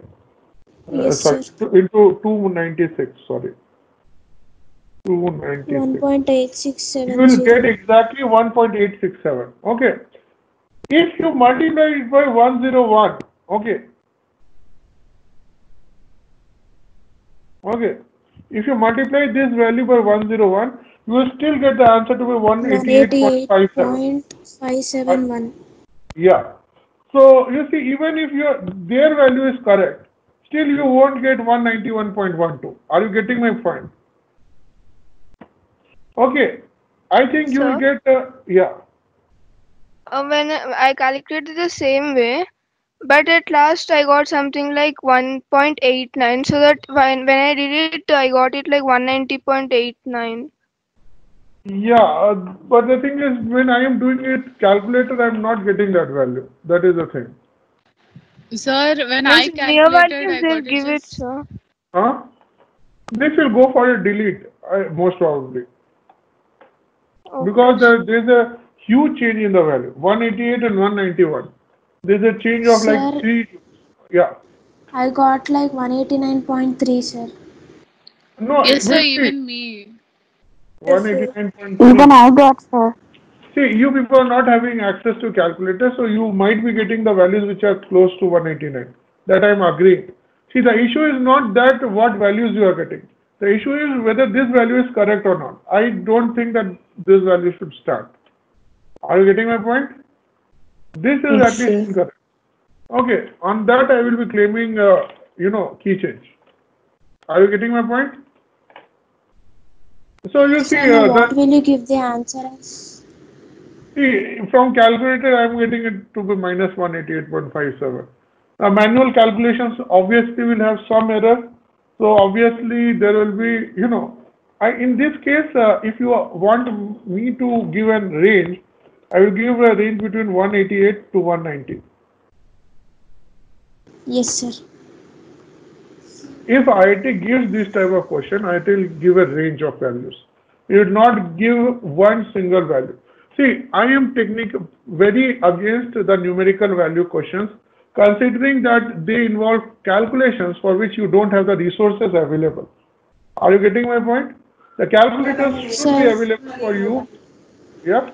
Yes, Sorry, sir. into 296, sorry. 296. 1.867. You will get exactly 1.867. Okay. If you multiply it by 101, okay. Okay. If you multiply this value by 101, you will still get the answer to be 188.57. 188.571. Yeah. So you see, even if their value is correct, still you won't get 191.12. Are you getting my point? Okay. I think you will Sir? get, yeah. When I calculated the same way, but at last I got something like 1.89. So that when I did it, I got it like 190.89. Yeah, but the thing is, when I am doing it calculator, I'm not getting that value. That is the thing. Sir, when I Means near calculated, values I they'll got it give it, just sir. Huh? This will go for a delete, most probably. Okay, Because sir. there's a huge change in the value, 188 and 191. There's a change of like Sir, 3, yeah. I got like 189.3, sir. No, yes, sir. wait, see, Even me. Yes, sir. 189.3. Even I got, sir. See, you people are not having access to calculator, so you might be getting the values which are close to 189. That I'm agreeing. See, the issue is not that what values you are getting. The issue is whether this value is correct or not. I don't think that this value should start. Are you getting my point? This is Yes, at least sir. incorrect. Okay, on that I will be claiming, key change. Are you getting my point? So you see, Sir, now what will you give the answer as? from calculator I am getting it to be minus 188.57. Manual calculations obviously will have some error. So obviously there will be, in this case, if you want me to give a range, I will give a range between 188 to 190. Yes, sir. If IIT gives this type of question, IIT will give a range of values. It will not give one single value. See, I am very against the numerical value questions, considering that they involve calculations for which you don't have the resources available. Are you getting my point? The calculators should be Sir, available for you. Yeah.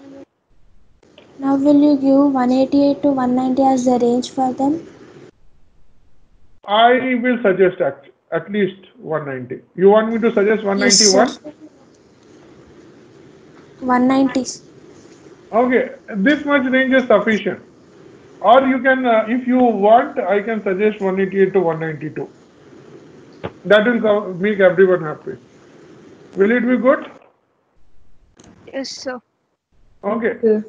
now will you give 188 to 190 as the range for them? I will suggest at least 190. You want me to suggest Yes, sir. 191? 190. Okay, this much range is sufficient. Or you can, if you want, I can suggest 188 to 192. That will make everyone happy. Will it be good? Yes, sir. Okay. Okay.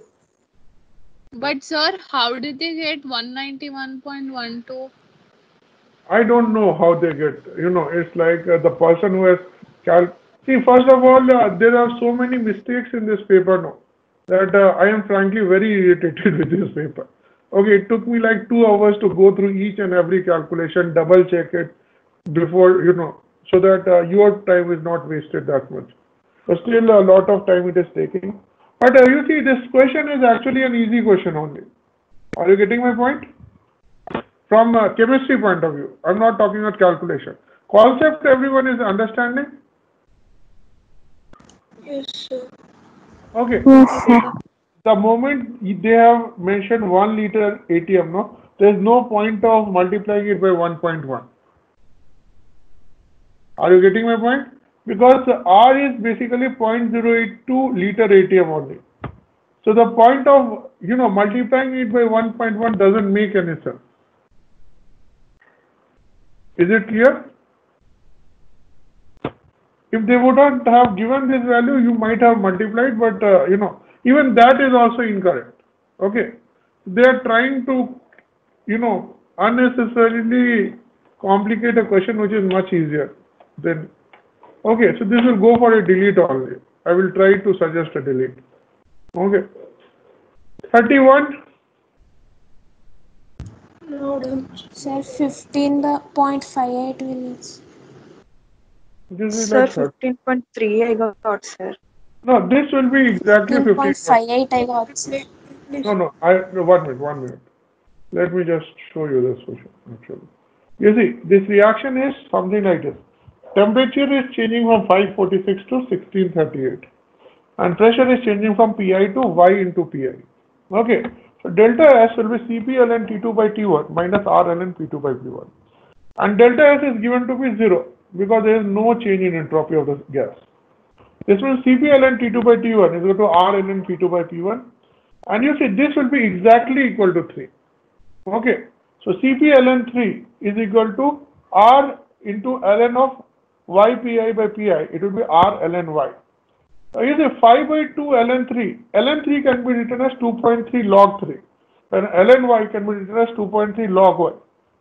But sir, how did they get 191.12? I don't know how they get, it's like the person who has see, first of all, there are so many mistakes in this paper now that I am frankly very irritated with this paper. Okay, it took me like 2 hours to go through each and every calculation, double check it before, so that your time is not wasted that much. But still a lot of time it is taking. But you see, this question is actually an easy question only. Are you getting my point? From a chemistry point of view, I'm not talking about calculation. Concept everyone is understanding? Yes, sir. Okay. Yes, sir. The moment they have mentioned 1 liter ATM, no, there's no point of multiplying it by 1.1. Are you getting my point? Because R is basically 0.082 liter ATM only. So the point of, multiplying it by 1.1 doesn't make any sense. Is it clear? If they would not have given this value, you might have multiplied, but even that is also incorrect. Okay, they are trying to, unnecessarily complicate a question which is much easier. Then, okay, so this will go for a delete only. I will try to suggest a delete. Okay, 31. No, done. Sir, 15.58 will it? This is Sir, like 30. 15.3 I got, sir. No, this will be exactly 15. 15.58 I got, sir. No, 1 minute. Let me just show you this question, actually. You see, this reaction is something like this. Temperature is changing from 546 to 1638. And pressure is changing from Pi to Y into Pi. Okay, so delta S will be Cp ln T2 by T1 minus R ln P2 by P1. And delta S is given to be 0 because there is no change in entropy of the gas. This means Cp ln T2 by T1 is equal to R ln P2 by P1. And you see, this will be exactly equal to 3. Okay, so Cp ln 3 is equal to R into ln of Y Pi by Pi. It will be R ln Y. You say 5 by 2 ln 3. ln 3 can be written as 2.3 log 3. And ln y can be written as 2.3 log y.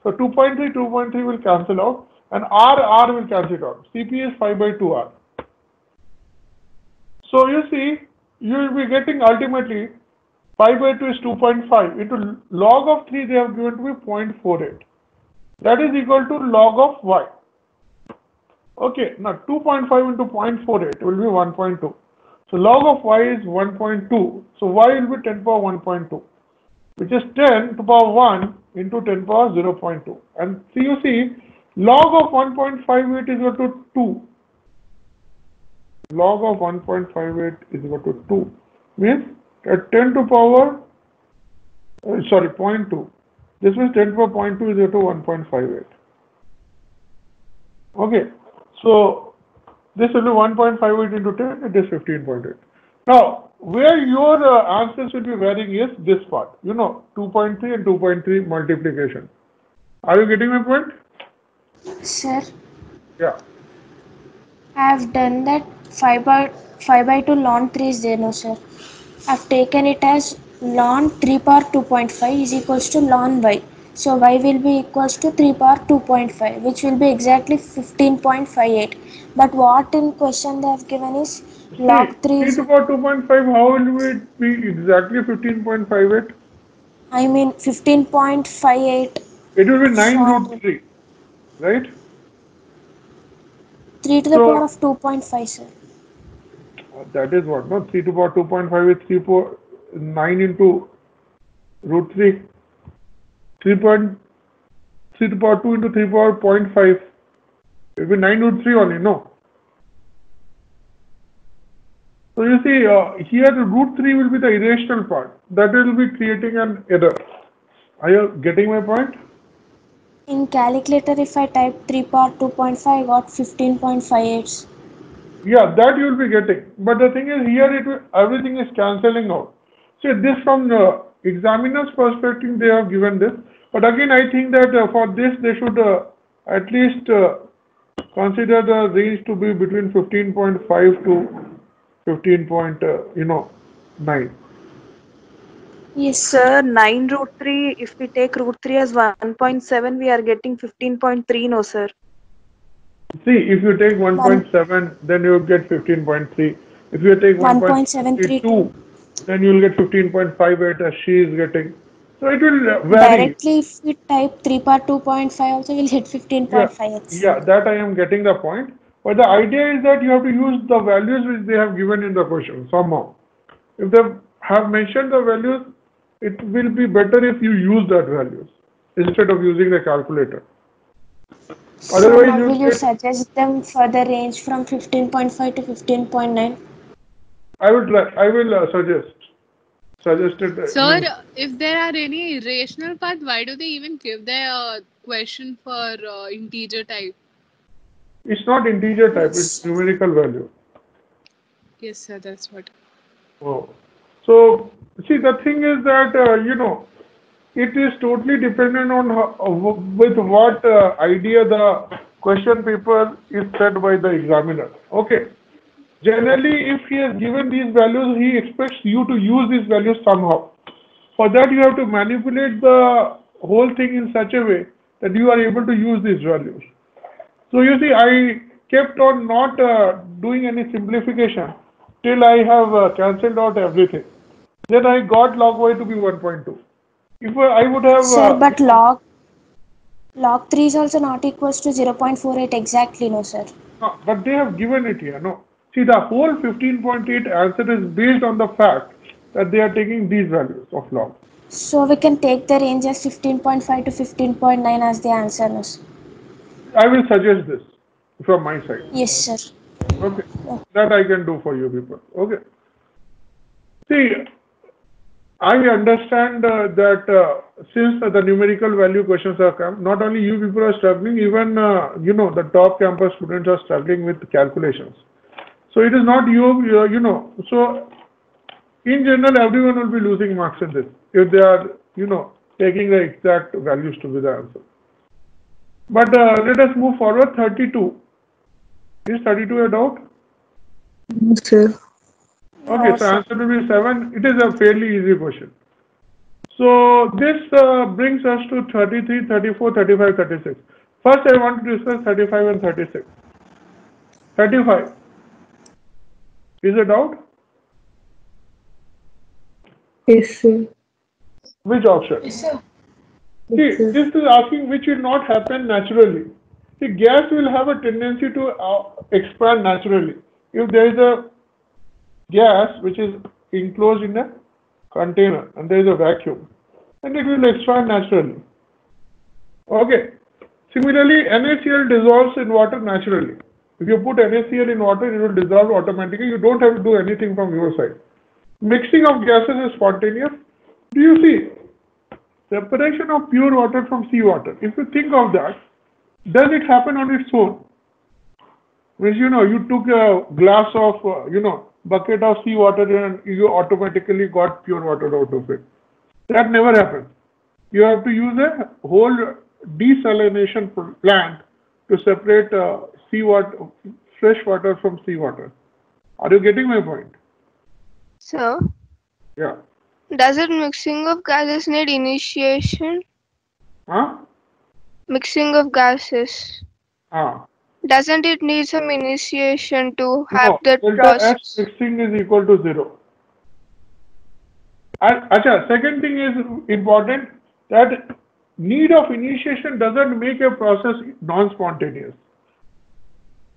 So 2.3, 2.3 will cancel out, and r will cancel it out. Cp is 5 by 2r. So you see, you will be getting ultimately 5 by 2 is 2.5 into log of 3 they have given to be 0.48. That is equal to log of y. Okay, now 2.5 into 0.48 will be 1.2. So log of y is 1.2. So y will be 10 power 1.2, which is 10 to the power 1 into 10 power 0.2. And so you see, log of 1.58 is equal to 2. Log of 1.58 is equal to 2. Means at 10 to power, 0.2. This means 10 to power 0.2 is equal to 1.58. Okay. So this will be 1.58 into 10, it is 15.8. Now, where your answers will be varying is this part, 2.3 and 2.3 multiplication. Are you getting my point? Sir, Yeah. I have done that 5 by 2 ln 3 is there, no sir. I've taken it as ln 3 power 2.5 is equals to ln y. So y will be equals to 3 power 2.5, which will be exactly 15.58. But what in question they have given is log See, 3 3 is, to power 2.5, how will it be exactly 15.58? I mean 15.58 It will be 9 root for 3, right? 3 to the power So of 2.5, sir. that is what, no? 3 to power 2.5 is 3 power 9 into root 3. 3 to power 2 into 3 power 0.5. It will be 9 root 3 only, no? So you see, here the root 3 will be the irrational part. That will be creating an error. Are you getting my point? In calculator, if I type 3 power 2.5, I got 15.58. Yeah, that you will be getting. But the thing is, here everything is cancelling out. See, this from the examiner's perspective, they have given this. But again, I think that for this, they should at least consider the range to be between 15.5 to 15.9. Yes, sir. Sir, 9 root 3, if we take root 3 as 1.7, we are getting 15.3, no, sir. See, if you take 1, 1.7, then you will get 15.3. If you take 1.732. 1.72, then you will get 15.58 as she is getting. So it will vary. Directly, if we type 3 power 2.5, also we'll hit Yeah, 15.5x. yeah, that I am getting the point. But the idea is that you have to use the values which they have given in the question somehow. If they have mentioned the values, it will be better if you use that values instead of using the calculator. So Otherwise, now you will you get. suggest them for the range from 15.5 to 15.9? I will try. I will suggested. Sir, if there are any irrational part, why do they even give their question for integer type? It's not integer type. It's Yes. numerical value. Yes, sir, that's what. Oh. So see, the thing is that it is totally dependent on with what idea the question paper is set by the examiner. Okay. Generally, if he has given these values, he expects you to use these values somehow. For that, you have to manipulate the whole thing in such a way that you are able to use these values. So you see, I kept on not doing any simplification till I have cancelled out everything. Then I got log y to be 1.2. If I would have, Sir, but log 3 is also not equals to 0.48 exactly, no sir. no, but they have given it here. No, see, the whole 15.8 answer is based on the fact that they are taking these values of log. So we can take the range as 15.5 to 15.9 as the answer, no sir. I will suggest this from my side. Yes, sir. Okay, that I can do for you people. Okay. See, I understand that since the numerical value questions have come, not only you people are struggling, even the top campus students are struggling with calculations. So it is not you. So in general, everyone will be losing marks in this if they are taking the exact values to be the answer. But let us move forward. 32. Is 32 a doubt? No, sir. Okay, No, so sir. answer will be 7. It is a fairly easy question. So this brings us to 33, 34, 35, 36. First, I want to discuss 35 and 36. 35. Is a doubt? Yes, sir. Which option? Yes, sir. See, Yes, sir. this is asking which will not happen naturally. See, gas will have a tendency to expand naturally. If there is a gas which is enclosed in a container and there is a vacuum, then it will expand naturally. Okay. Similarly, NaCl dissolves in water naturally. If you put NaCl in water, it will dissolve automatically. You don't have to do anything from your side. Mixing of gases is spontaneous. Do you see? Separation of pure water from seawater. If you think of that, does it happen on its own? Means, you took a glass of, bucket of seawater and you automatically got pure water out of it. That never happens. You have to use a whole desalination plant to separate seawater, fresh water from seawater. Are you getting my point? So, Yeah. does it mixing of gases need initiation? Huh? Mixing of gases. Ah. Doesn't it need some initiation to have No. that Delta S process? mixing is equal to 0. Acha, second thing is important, that need of initiation doesn't make a process non-spontaneous.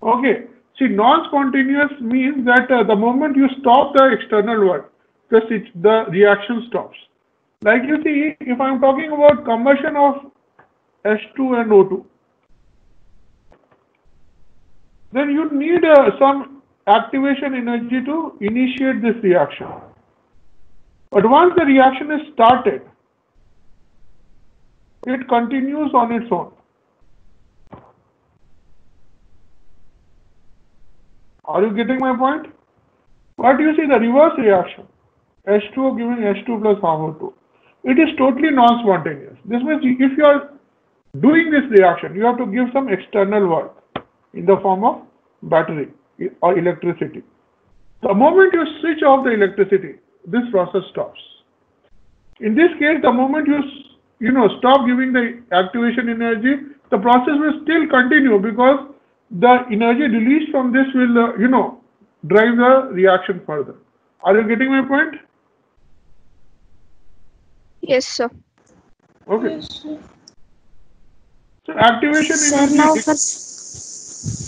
Okay. See, non-spontaneous means that the moment you stop the external work, the reaction stops. Like you see, if I'm talking about combustion of H2 and O2, then you need some activation energy to initiate this reaction. But once the reaction is started, it continues on its own. Are you getting my point? But you see the reverse reaction, H2O giving H2 plus half O2. It is totally non-spontaneous. This means if you are doing this reaction, you have to give some external work in the form of battery or electricity. The moment you switch off the electricity, this process stops. In this case, the moment you stop giving the activation energy, the process will still continue because the energy released from this will, drive the reaction further. Are you getting my point? Yes, sir. Okay. Yes, sir. So activation Sir, energy.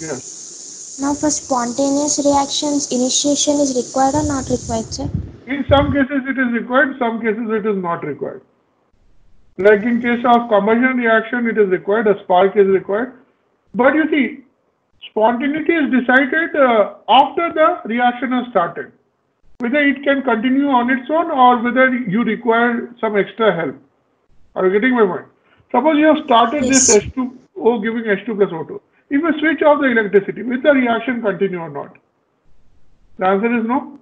Yes. now for spontaneous reactions, initiation is required or not required, sir? In some cases it is required, some cases it is not required. Like in case of combustion reaction, it is required, a spark is required. But you see, spontaneity is decided after the reaction has started. Whether it can continue on its own or whether you require some extra help. Are you getting my point? Suppose you have started this Yes. H2O giving H2 plus O2. If you switch off the electricity, will the reaction continue or not? The answer is no.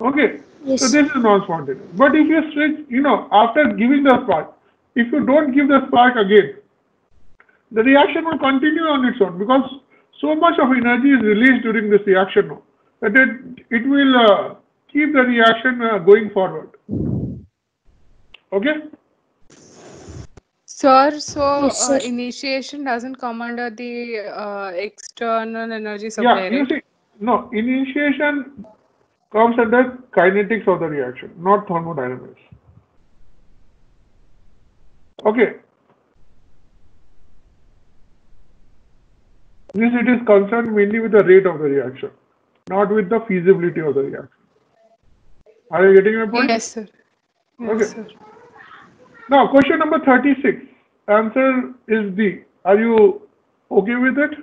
Okay. Yes. So this is non-spontaneous. But if you switch, after giving the spark, if you don't give the spark again, the reaction will continue on its own because so much of energy is released during this reaction now that it will keep the reaction going forward. Okay? Sir, so Yes, sir. initiation doesn't come under the external energy supply, Yeah, you right? see, no, initiation comes under kinetics of the reaction, not thermodynamics. Okay. This it is concerned mainly with the rate of the reaction, not with the feasibility of the reaction. Are you getting my point? Yes, sir. Yes, Okay. sir. Now, question number 36. Answer is D. Are you okay with it?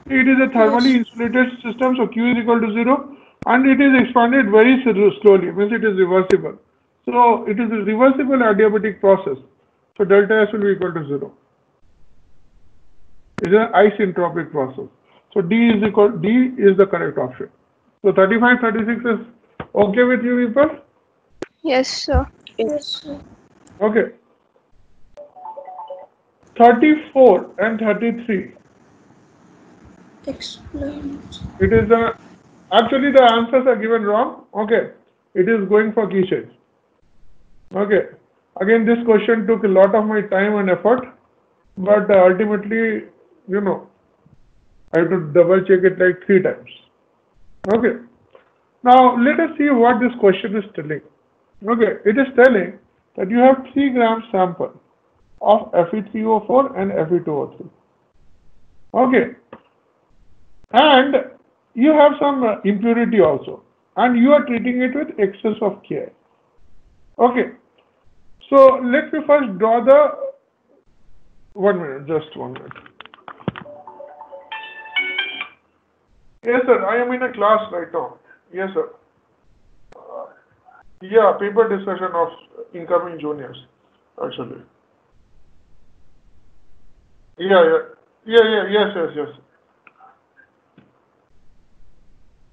It is a thermally insulated system, so Q is equal to 0, and it is expanded very slowly, means it is reversible. So, it is a reversible adiabatic process. So, delta S will be equal to 0. It is an isentropic process. So, D is the correct option. So, 35, 36 is okay with you, people? Yes, sir. Yes, sir. Okay. 34 and 33. Explain. It is a Actually, the answers are given wrong. Okay, it is going for key change. Okay, again, this question took a lot of my time and effort, but ultimately, you know, I have to double check it like 3 times. Okay, now let us see what this question is telling. Okay, it is telling that you have 3 gram sample of Fe3O4 and Fe2O3. Okay, and you have some impurity also, and you are treating it with excess of Ki. Okay, so let me first draw the 1 minute, just 1 minute. Yes, sir, I am in a class right now. Yes, sir. Yeah, paper discussion of incoming juniors, actually. Yes.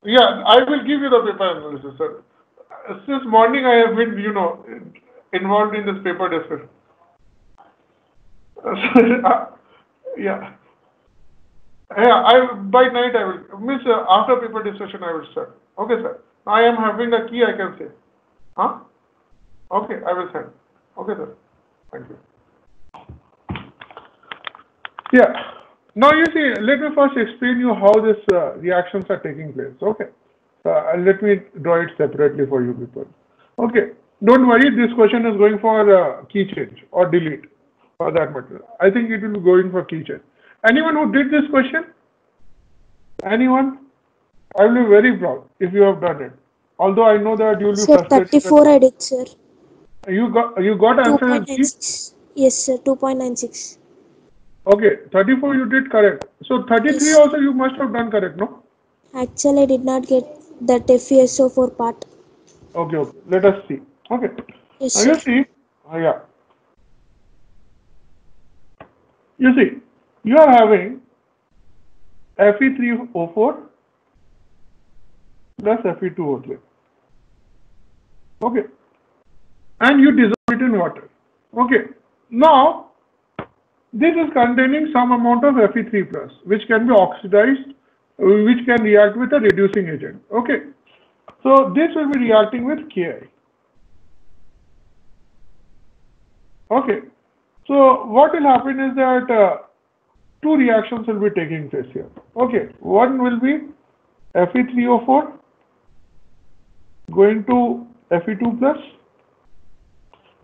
Yeah, I will give you the paper analysis, sir. Since morning I have been, involved in this paper discussion. Yeah. By night I will, means after paper discussion I will start. Okay, sir. I am having the key, I can say. Huh? Okay, I will send. Okay, sir. Thank you. Yeah. Now you see, let me first explain you how these reactions are taking place. Okay. Let me draw it separately for you people. Okay. Don't worry, this question is going for key change or delete for that matter. I think it will be going for key change. Anyone who did this question? Anyone? I will be very proud if you have done it. Although I know that you will be Sir, frustrated. 34 I did, sir. You got answer in key? 2.96. Yes, sir, 2.96. Okay, 34 you did correct. So 33 Yes. also you must have done correct, no? Actually, I did not get that FeSO4 part. Okay. Let us see. Okay. Yes, Now sir. you see, yeah. You see, you are having Fe3O4 plus Fe2O3. Okay. And you dissolve it in water. Okay. Now, this is containing some amount of Fe3 plus, which can be oxidized, which can react with a reducing agent. Okay. So this will be reacting with Ki. Okay. So what will happen is that 2 reactions will be taking place here. Okay. One will be Fe3O4 going to Fe2 plus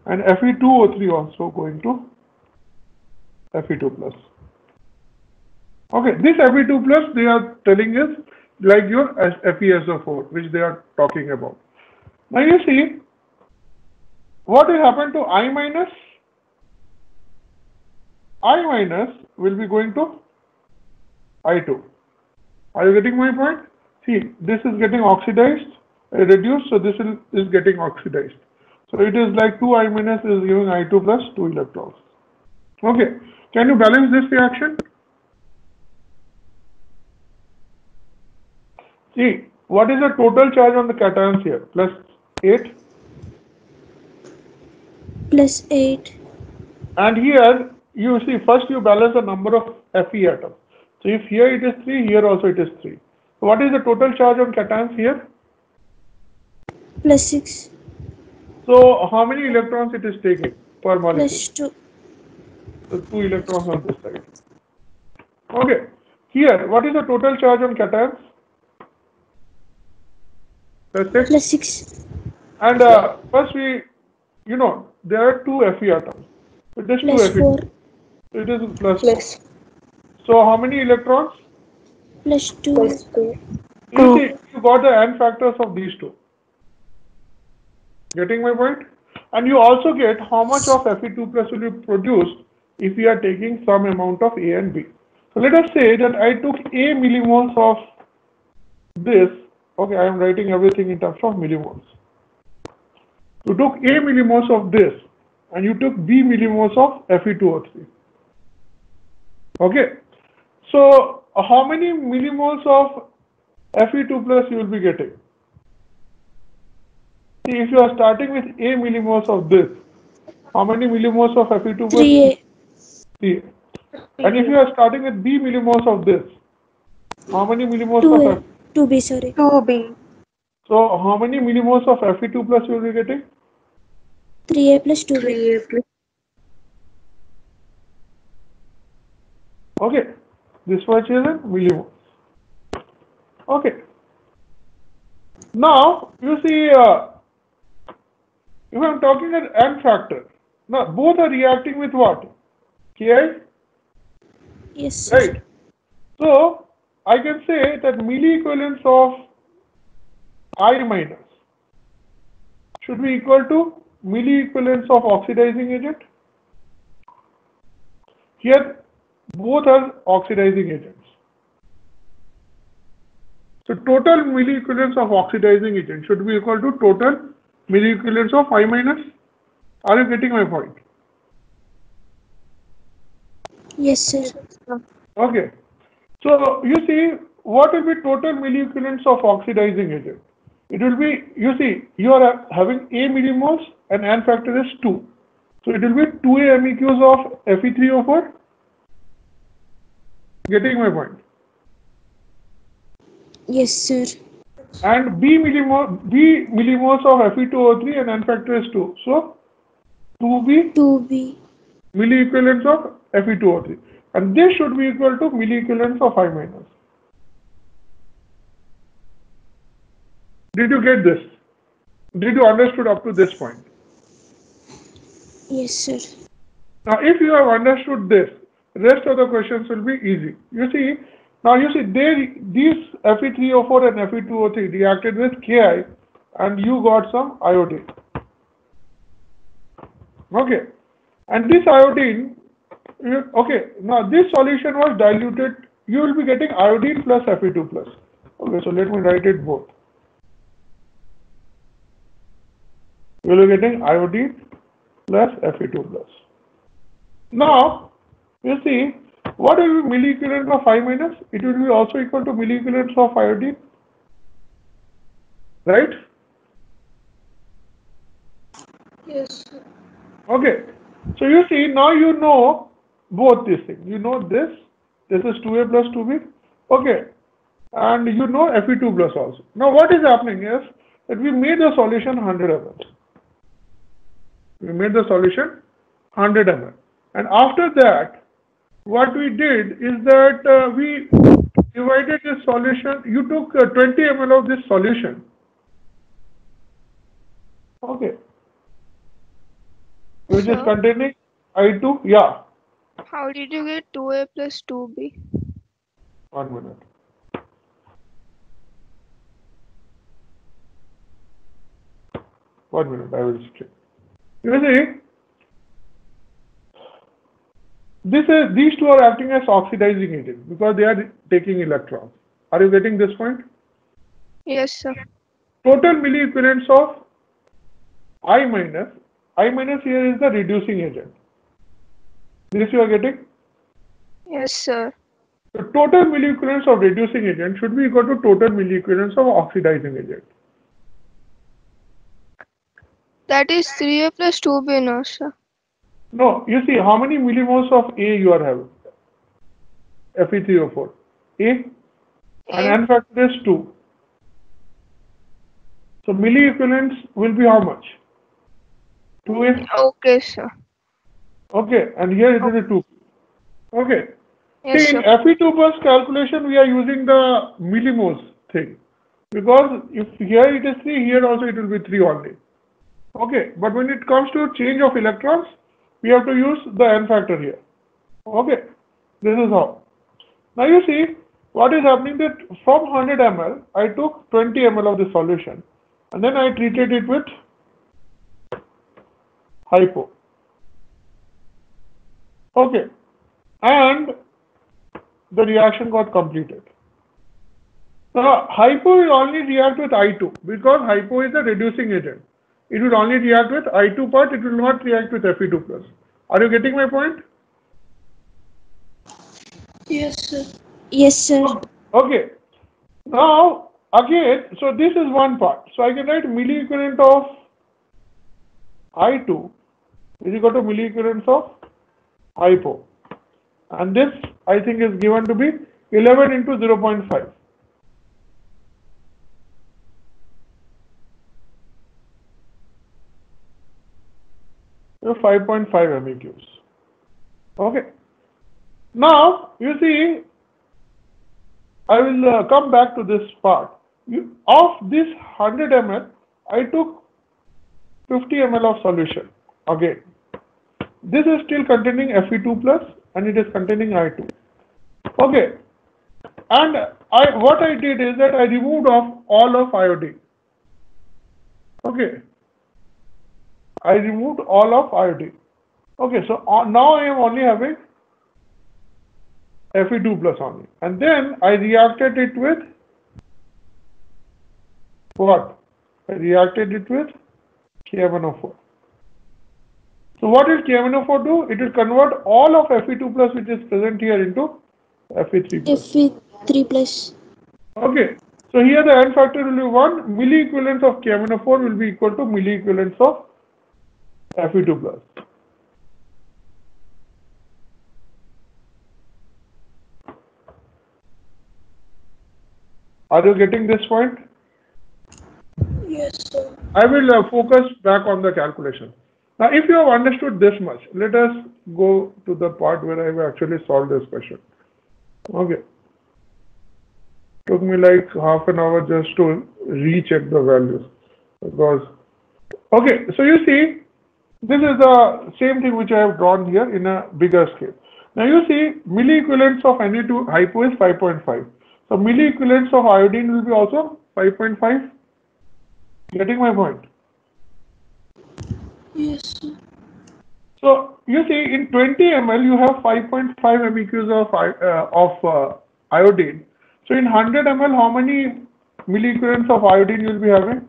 and Fe2O3 also going to Fe2 plus. Okay. This Fe2 plus they are telling is like your FeSO4, which they are talking about. Now you see what will happen to I minus? I minus will be going to I2. Are you getting my point? See, this is getting oxidized, reduced, so this is getting oxidized. So it is like 2 I minus is giving I2 plus 2 electrons. Okay. Can you balance this reaction? See, what is the total charge on the cations here? Plus 8. Plus 8. And here, you see, first you balance the number of Fe atoms. So if here it is 3, here also it is 3. So what is the total charge on cations here? Plus 6. So how many electrons it is taking per molecule? Plus 2. So 2 electrons on this side. Okay. Here, what is the total charge on cations? Plus 6. Plus 6. And first there are 2 Fe atoms. So it is 2 Plus Fe. 4. So it is plus 4. So how many electrons? Plus 2. Plus 2. You see, you got the n factors of these 2. Getting my point? And you also get how much of Fe2 plus will be produced if we are taking some amount of A and B. So let us say that I took A millimoles of this. Okay, I am writing everything in terms of millimoles. You took A millimoles of this and you took B millimoles of Fe2O3. Okay. So how many millimoles of Fe2 plus you will be getting? See, if you are starting with A millimoles of this, how many millimoles of Fe2 plus? 3A. 3. And if you are starting with B millimoles of this, how many millimoles 2A. of 2B, sorry. 2B. So how many millimoles of Fe2 plus you will be getting? 3A plus 2B. 3A plus. Okay, this much is in millimoles. Okay. Now you see, if I'm talking at N factor, now both are reacting with what? Ki, Yes, sir. right? So I can say that milli equivalence of I minus should be equal to milli equivalence of oxidizing agent. Here both are oxidizing agents. So total milli equivalence of oxidizing agent should be equal to total milli equivalence of I minus. Are you getting my point? Yes, sir. Okay. So you see, what will be total milli equivalence of oxidizing agent? It will be, you see, you are having A millimoles and N factor is 2. So it will be 2A MEQs of Fe3O4. Getting my point? Yes, sir. And B millimoles of Fe2O3 and N factor is 2. So 2B 2B. milli equivalence of Fe2O3. And this should be equal to milli equivalence of I minus. Did you get this? Did you understood up to this point? Yes, sir. Now, if you have understood this, rest of the questions will be easy. You see, now you see, these Fe3O4 and Fe2O3 reacted with Ki, and you got some iodine. Okay, and this iodine, okay, now this solution was diluted. You will be getting iodine plus Fe2 plus. Okay, so let me write it both. You will be getting iodine plus Fe2 plus. Now, you see, what will be milli equivalent of I minus? It will be also equal to milli equivalent of iodine, right? Yes, sir. Okay, so you see, now you know both these things. You know this is 2A plus 2B, okay, and you know Fe2 plus also. Now what is happening is that we made the solution 100 ml. We made the solution 100 ml. And after that, what we did is that we divided this solution. You took 20 ml of this solution. Okay. Which is Sir? containing I2. Yeah. How did you get 2A plus 2B? 1 minute. I will check. You see, these two are acting as oxidizing agents because they are taking electrons. Are you getting this point? Yes, sir. Total milli equivalence of I minus here is the reducing agent. This you are getting? Yes, sir. The total milli equivalence of reducing agent should be equal to total milli equivalence of oxidizing agent. That is 3A plus 2B, no, sir. No, you see how many millimoles of A you are having? Fe3O4. A and N factor is 2. So milli equivalence will be how much? 2A. Okay, sir. Okay, and here it is a 2. Okay. Yes, See, in sir. Fe2 plus calculation, we are using the millimoles thing. Because if here it is 3, here also it will be 3 only. Okay, but when it comes to change of electrons, we have to use the N factor here. Okay, this is how. Now you see, what is happening that from 100 ml, I took 20 ml of the solution and then I treated it with hypo. Okay, and the reaction got completed. Now, hypo will only react with I2 because hypo is a reducing agent. It will only react with I2 part, it will not react with Fe2 plus. Are you getting my point? Yes, sir. Yes, sir. Okay. Now, again, so this is one part. So I can write milli equivalent of I2 is equal to milli equivalence of hypo. And this, I think, is given to be 11 into 0.5. to 5.5 MEQs. Okay. Now, you see, I will come back to this part. Of this 100 ml, I took 50 ml of solution. Again, this is still containing Fe2 plus and it is containing I2. Okay. And what I did is that I removed off all of iodine. Okay. I removed all of iodine. Okay, so now I am only having Fe2 plus only. And then I reacted it with what? I reacted it with KMnO4. So what will KMnO4 do? It will convert all of Fe2 plus which is present here into Fe3 plus. Fe3 plus. Okay. So here the N factor will be 1. Milliequivalence of KMnO4 will be equal to milliequivalence of Fe2 plus. Are you getting this point? Yes, sir. I will focus back on the calculation. Now, if you have understood this much, let us go to the part where I have actually solved this question. Okay. Took me like half an hour just to recheck the values. Because, okay, so you see, this is the same thing which I have drawn here in a bigger scale. Now you see, milliequivalence of Na2 hypo is 5.5. So milliequivalence of iodine will be also 5.5. Getting my point? Yes, sir. So you see, in 20 ml you have 5.5 MEQs of iodine. So in 100 ml, how many milliequivalents of iodine you will be having?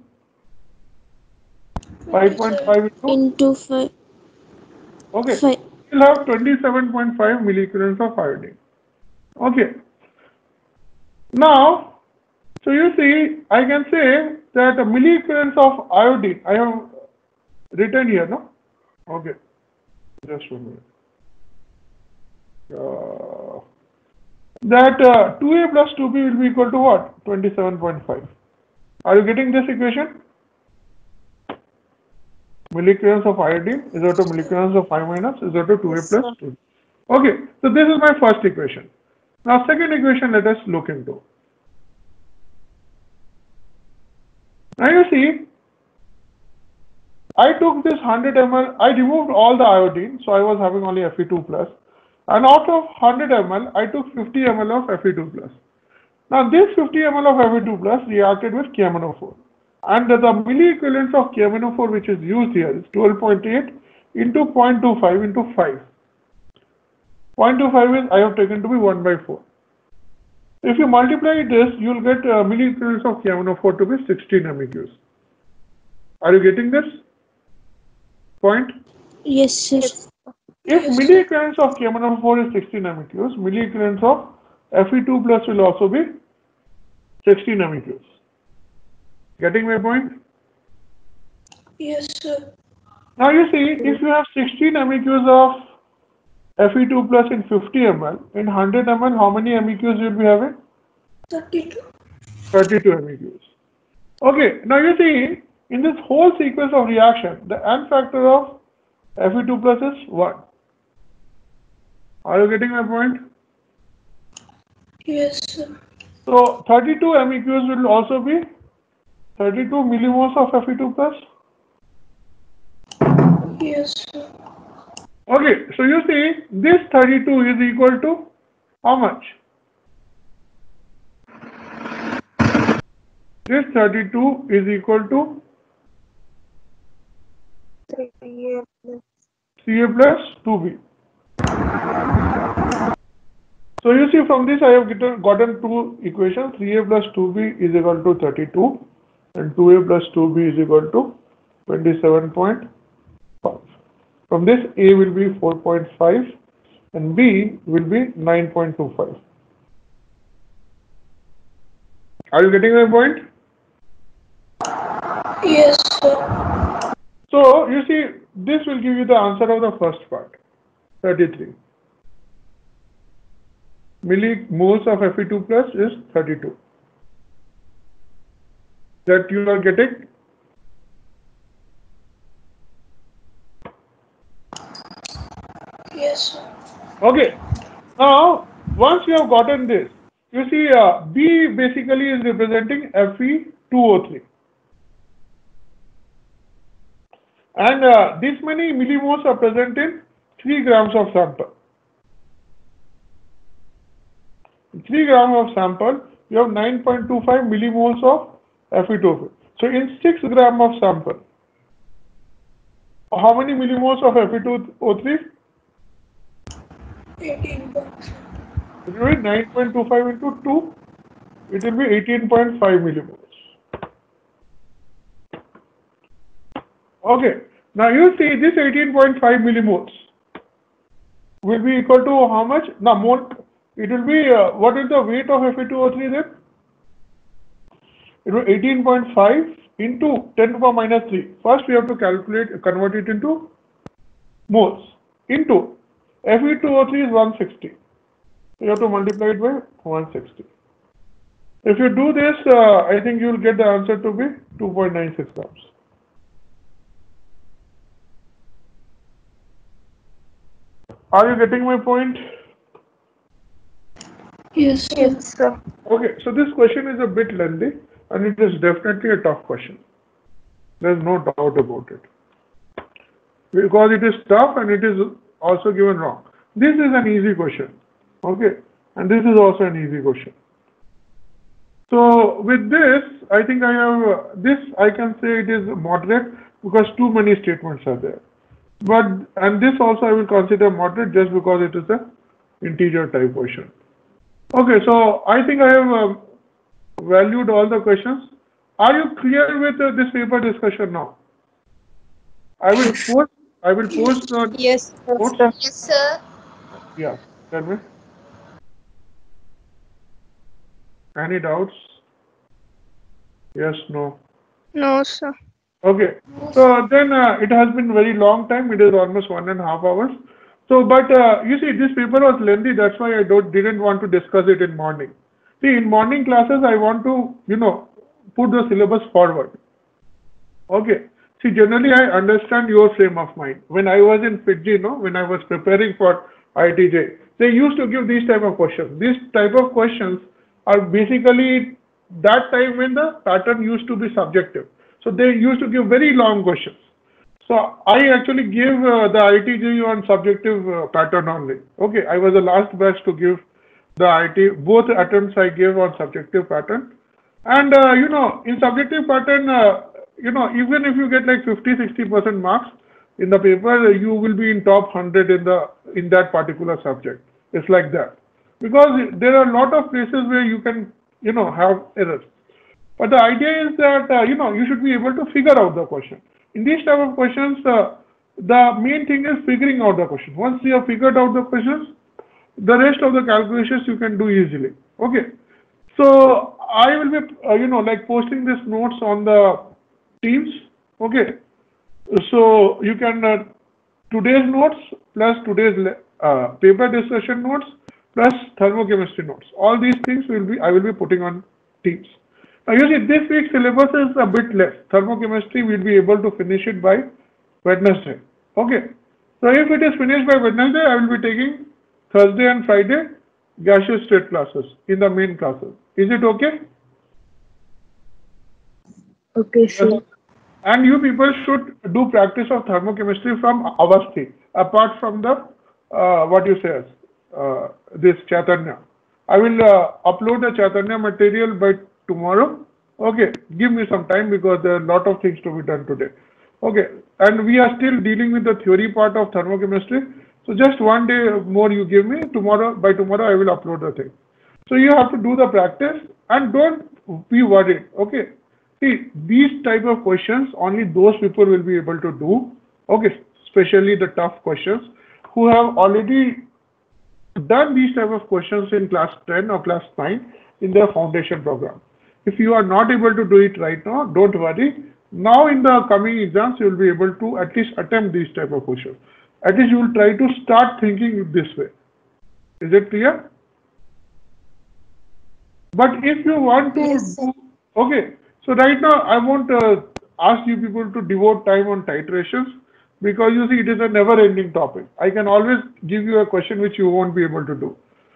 5.5 into 5. Okay. 5. You will have 27.5 milliequivalents of iodine. Okay. Now, so you see, I can say that the milliequivalence of iodine, I have written here, no? Okay. Just 1 minute. That 2A plus 2B will be equal to what? 27.5. Are you getting this equation? Milliequivalence of iodine is equal to milliequivalence of 5 minus is equal to 2A plus 2B. Okay, so this is my first equation. Now, second equation, let us look into. Now you see, I took this 100 ml, I removed all the iodine, so I was having only Fe2 plus. And out of 100 ml, I took 50 ml of Fe2 plus. Now this 50 ml of Fe2 plus reacted with KMnO4. And the milliequivalence of KMnO4 which is used here is 12.8 into 0.25 into 5. 0.25 is I have taken to be 1 by 4. If you multiply this, you will get milliequivalence of KMnO4 to be 16 MEQs. Are you getting this point? Yes, sir. If milliequivalence of KMnO4 is 16 MEQs, milliequivalence of Fe2 plus will also be 16 MEQs. Getting my point? Yes, sir. Now you see, if you have 16 MEQs of Fe2 plus in 50 ml, in 100 ml, how many MEQs you will be having? 32. 32 MEQs. Okay, now you see, in this whole sequence of reaction, the N factor of Fe2 plus is 1. Are you getting my point? Yes, sir. So 32 MEQs will also be 32 millimoles of Fe2 plus. Yes, sir. Okay, so you see, this 32 is equal to how much? This 32 is equal to 3A plus. 3A plus 2B. So you see, from this I have gotten two equations. 3A plus 2B is equal to 32 and 2A plus 2B is equal to 27.5. From this, A will be 4.5 and B will be 9.25. Are you getting my point? Yes, sir. So you see, this will give you the answer of the first part, 33. Millimoles of Fe2 plus is 32. That you are getting? Okay. Now, once you have gotten this, you see B basically is representing Fe2O3. And this many millimoles are present in 3 grams of sample. 3 grams of sample, you have 9.25 millimoles of Fe2O3. So in 6 grams of sample, how many millimoles of Fe2O3? 18. It will be 9.25 into 2, it will be 18.5 millimoles. Okay, now you see this 18.5 millimoles will be equal to how much? Now, more, it will be, what is the weight of Fe2O3 then? It will be 18.5 into 10 to the power minus 3. First, we have to convert it into moles. Into Fe2O3 is 160. You have to multiply it by 160. If you do this, I think you will get the answer to be 2.96 grams. Are you getting my point? Yes, sir. Yes, sir. Okay, so this question is a bit lengthy and it is definitely a tough question. There is no doubt about it. Because it is tough and it is also given wrong. This is an easy question. Okay, and this is also an easy question. So with this, I think I have this. I can say it is moderate because too many statements are there. But and this also I will consider moderate just because it is a integer type question. Okay, so I think I have valued all the questions. Are you clear with this paper discussion now? I will post the Yes, notes. sir. Yes, sir. Yeah, tell me. Any doubts? Yes, no. No, sir. Okay. So then it has been very long time. It is almost 1.5 hours. So, but you see, this paper was lengthy. That's why I didn't want to discuss it in morning. See, in morning classes, I want to, put the syllabus forward. Okay. See, generally, I understand your frame of mind. When I was in Fiji, when I was preparing for IITJ, they used to give these type of questions. These type of questions are basically that time when the pattern used to be subjective. So they used to give very long questions. So I actually gave the IITJ on subjective pattern only. Okay, I was the last batch to give the IT. Both attempts I gave on subjective pattern. And in subjective pattern, even if you get like 50-60% marks in the paper, you will be in top 100 in that particular subject. It's like that. Because there are a lot of places where you can, have errors. But the idea is that, you should be able to figure out the question. In these type of questions, the main thing is figuring out the question. Once you have figured out the questions, the rest of the calculations you can do easily. Okay. So I will be, like posting these notes on the Teams. Okay. So you can, today's notes plus today's paper discussion notes plus thermochemistry notes. All these things I will be putting on Teams. Now you see, this week's syllabus is a bit less. Thermochemistry will be able to finish it by Wednesday. Okay. So if it is finished by Wednesday, I will be taking Thursday and Friday gaseous state classes in the main classes. Is it okay? Okay, sir. And you people should do practice of thermochemistry from Avasti, apart from the, this Chaitanya. I will upload the Chaitanya material by tomorrow. Okay, give me some time because there are a lot of things to be done today. Okay, and we are still dealing with the theory part of thermochemistry. So just one day more you give me. By tomorrow I will upload the thing. So you have to do the practice and don't be worried. Okay. See, these type of questions, only those people will be able to do, okay, especially the tough questions, who have already done these type of questions in class 10 or class 9 in their foundation program. If you are not able to do it right now, don't worry. Now in the coming exams, you will be able to at least attempt these type of questions. At least you will try to start thinking this way. Is it clear? But if you want to do, okay, so right now I won't ask you people to devote time on titrations because you see, it is a never-ending topic. I can always give you a question which you won't be able to do.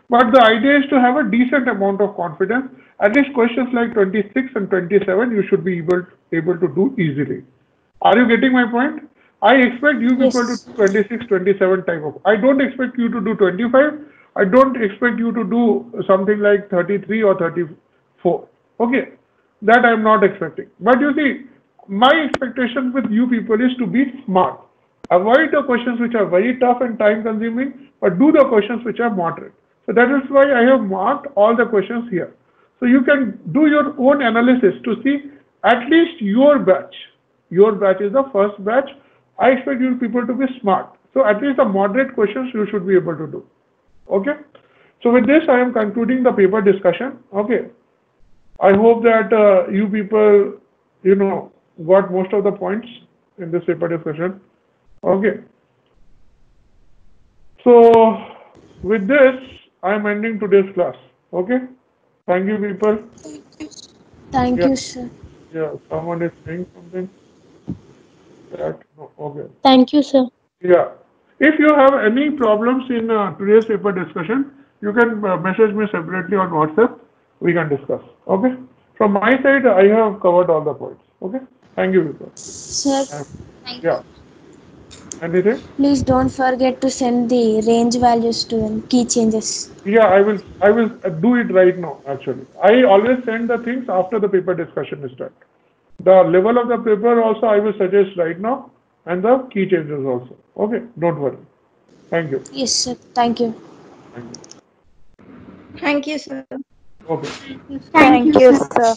But the idea is to have a decent amount of confidence. At least questions like 26 and 27, you should be able to do easily. Are you getting my point? I expect you people to Yes. do 26, 27 type of. I don't expect you to do 25. I don't expect you to do something like 33 or 34. Okay, that I'm not expecting. But you see, my expectation with you people is to be smart. Avoid the questions which are very tough and time consuming, but do the questions which are moderate. So that is why I have marked all the questions here. So you can do your own analysis to see at least your batch. Your batch is the first batch. I expect you people to be smart. So at least the moderate questions you should be able to do. Okay. So with this, I am concluding the paper discussion. Okay. I hope that you people, got most of the points in this paper discussion. Okay. So with this, I am ending today's class. Okay. Thank you, people. Thank Yeah. you, sir. Yeah. Someone is saying something. That no. Okay. Thank you, sir. Yeah. If you have any problems in today's paper discussion, you can message me separately on WhatsApp. We can discuss. Okay. From my side, I have covered all the points. Okay. Thank you, people. Sir, Yeah. Anything? please don't forget to send the range values to them, key changes. Yeah, I will do it right now. Actually, I always send the things after the paper discussion is done. The level of the paper also I will suggest right now, and the key changes also. Okay. Don't worry. Thank you. Yes, sir. Thank you. Thank you. Thank you, sir. Okay. Thank you, sir.